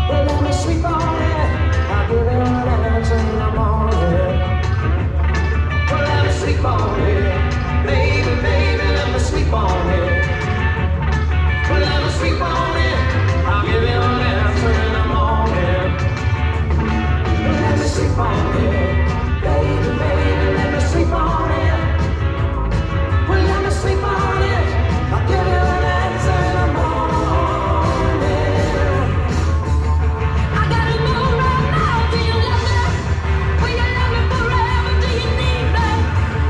[SPEAKER 3] Well, let me sleep on it. I'll give you an answer in the morning. Well, let me sleep on it. Baby, baby, let me sleep on it. Well, let me sleep on it. I'll give you an answer in the morning. Well, let me sleep on it. Baby, baby, let me sleep on it. Well, let me sleep on it. I'll give you an answer in the morning.
[SPEAKER 8] I gotta know right now. Do you love me? Will you love me forever? Do you need me?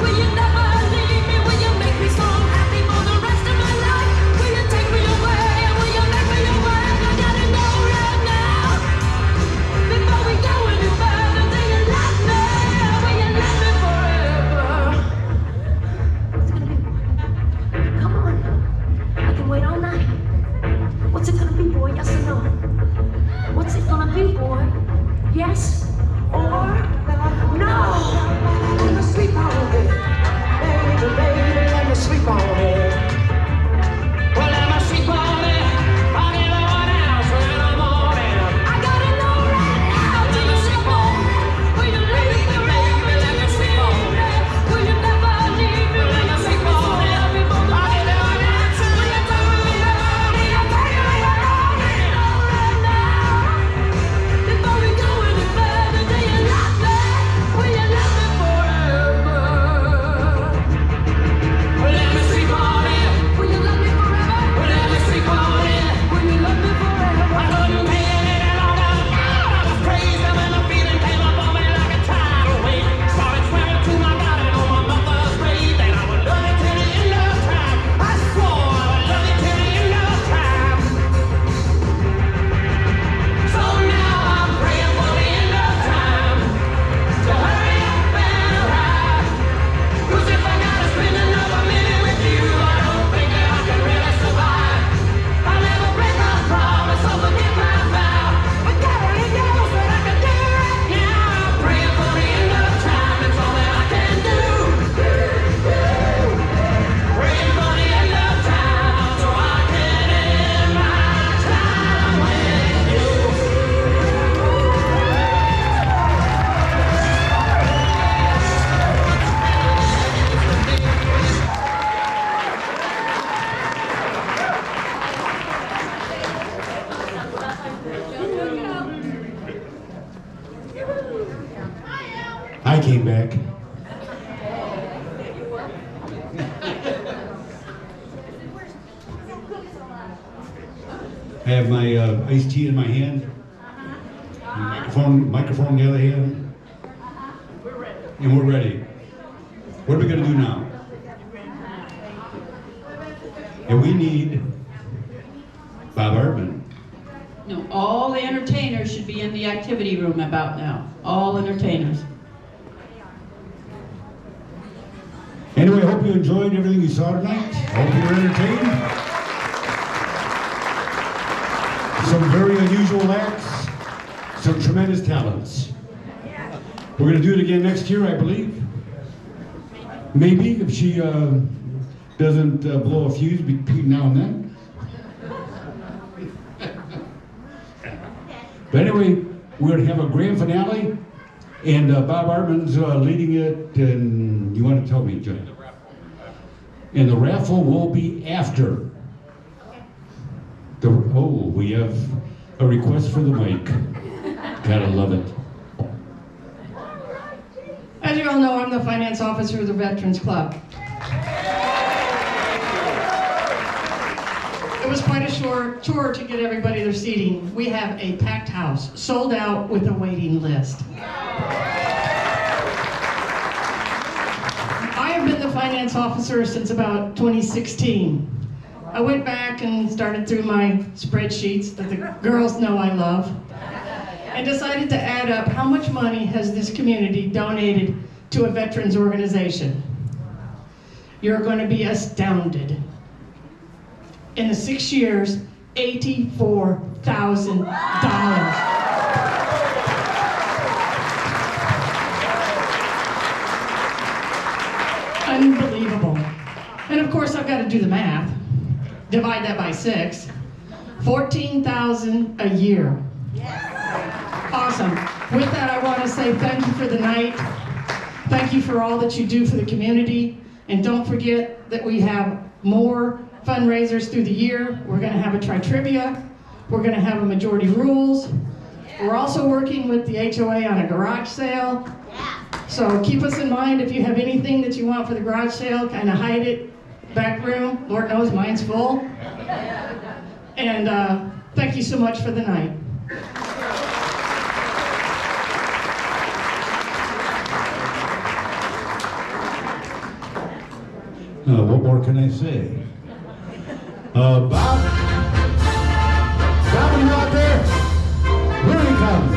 [SPEAKER 8] Will you never leave me? Will you make me so happy for the rest of my life? Will you take me away? Will you make me away? I gotta know right now. Before we go any further, do you love me? Will you love me forever? What's it gonna be? Come on. I can wait all night. What's it gonna be, boy? Yes or no? What's it gonna be, boy? Yes or no?
[SPEAKER 3] Let me sleep on it. Baby, baby, let me sleep on it. Well, let me sleep on it. I'll give you an answer in the morning.
[SPEAKER 8] I gotta know right now. Do you sleep on me? Will you let me forever? Do you sleep on me? Will you never leave me? Will you sleep on me? I'll give you an answer. Will you take me away? Will you take me away? Right now. Before we go any further, do you love me? Will you love me forever?
[SPEAKER 3] Well, let me sleep on it.
[SPEAKER 8] Will you love me forever?
[SPEAKER 3] Well, let me sleep on it.
[SPEAKER 8] Will you love me forever?
[SPEAKER 3] I couldn't pay it any longer. I was crazy when the feeling came up on me like a tidal wave. Started swearing to my God and on my mother's grave that I would love you till the end of time. I swore I would love you till the end of time. So now I'm praying for the end of time to hurry up and arrive. 'Cause if I gotta spend another minute with you, I don't think that I can really survive. I'll never break my promise or forget my vow. But God only knows what I can do right now. I'm praying for the end of time. It's all that I can do. Praying for the end of time so I can end my time with you.
[SPEAKER 2] I came back. I have my iced tea in my hand, microphone in the other hand, and we're ready. What are we going to do now? And we need Bob Hartman.
[SPEAKER 1] No, all the entertainers should be in the activity room about now. All entertainers.
[SPEAKER 2] Anyway, I hope you enjoyed everything you saw tonight. I hope you were entertained. Some very unusual acts, some tremendous talents. We're going to do it again next year, I believe. Maybe, if she doesn't blow a fuse between now and then. But anyway, we're going to have a grand finale, and Bob Hartman's leading it, and you want to tell me, John? And the raffle will be after. We have a request for the mic. Gotta love it.
[SPEAKER 3] As you all know, I'm the finance officer of the Veterans Club. It was quite a short tour to get everybody their seating. We have a packed house, sold out with a waiting list. I have been the
[SPEAKER 13] finance officer since about 2016. I went back and started through my spreadsheets that the girls know I love, and decided to add up how much money has this community donated to a veterans organization. You're going to be astounded. In the 6 years, $84,000. Unbelievable. And of course, I've got to do the math. Divide that by 6. 14,000 a year. Awesome. With that, I want to say thank you for the night. Thank you for all that you do for the community. And don't forget that we have more fundraisers through the year. We're going to have a tri-trivia. We're going to have a majority rules. We're also working with the HOA on a garage sale. So keep us in mind if you have anything that you want for the garage sale, kind of hide it, back room. Lord knows mine's full. And thank you so much for the night.
[SPEAKER 2] What more can I say? Bob? Bob, are you out there? Here he comes.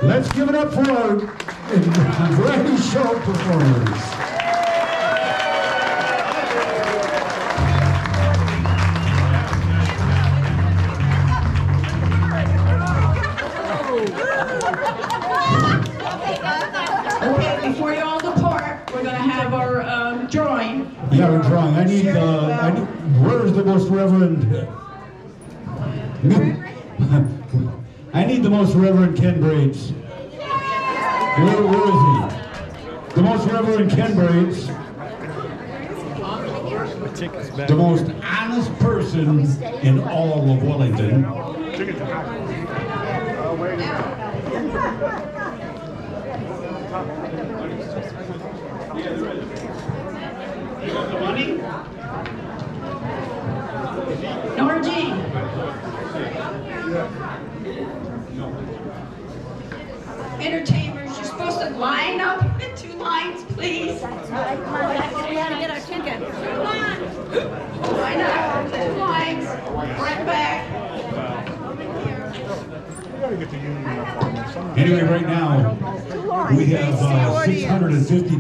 [SPEAKER 2] Let's give it up for our great show performers.
[SPEAKER 1] Okay, before you all depart, we're going to have our drawing.
[SPEAKER 2] Yeah, we're drawing. I need, where's the most reverend? I need the most reverend Ken Braids. Where is he? The most reverend Ken Braids. The most honest person in all of Wellington.
[SPEAKER 1] The money? Nora Jean. Entertainers, you're supposed to line up in 2 lines, please.
[SPEAKER 8] That's right. Come on, let's get down and get our ticket.
[SPEAKER 1] Come on. Line up, 2 lines, front back.
[SPEAKER 2] Anyway, right now, we have $650,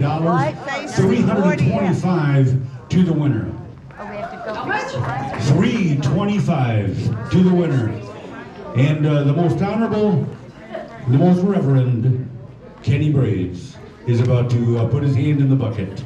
[SPEAKER 2] $325 to the winner.
[SPEAKER 1] How much?
[SPEAKER 2] $325 to the winner. And the most honorable, the most reverend Kenny Braids is about to put his hand in the bucket.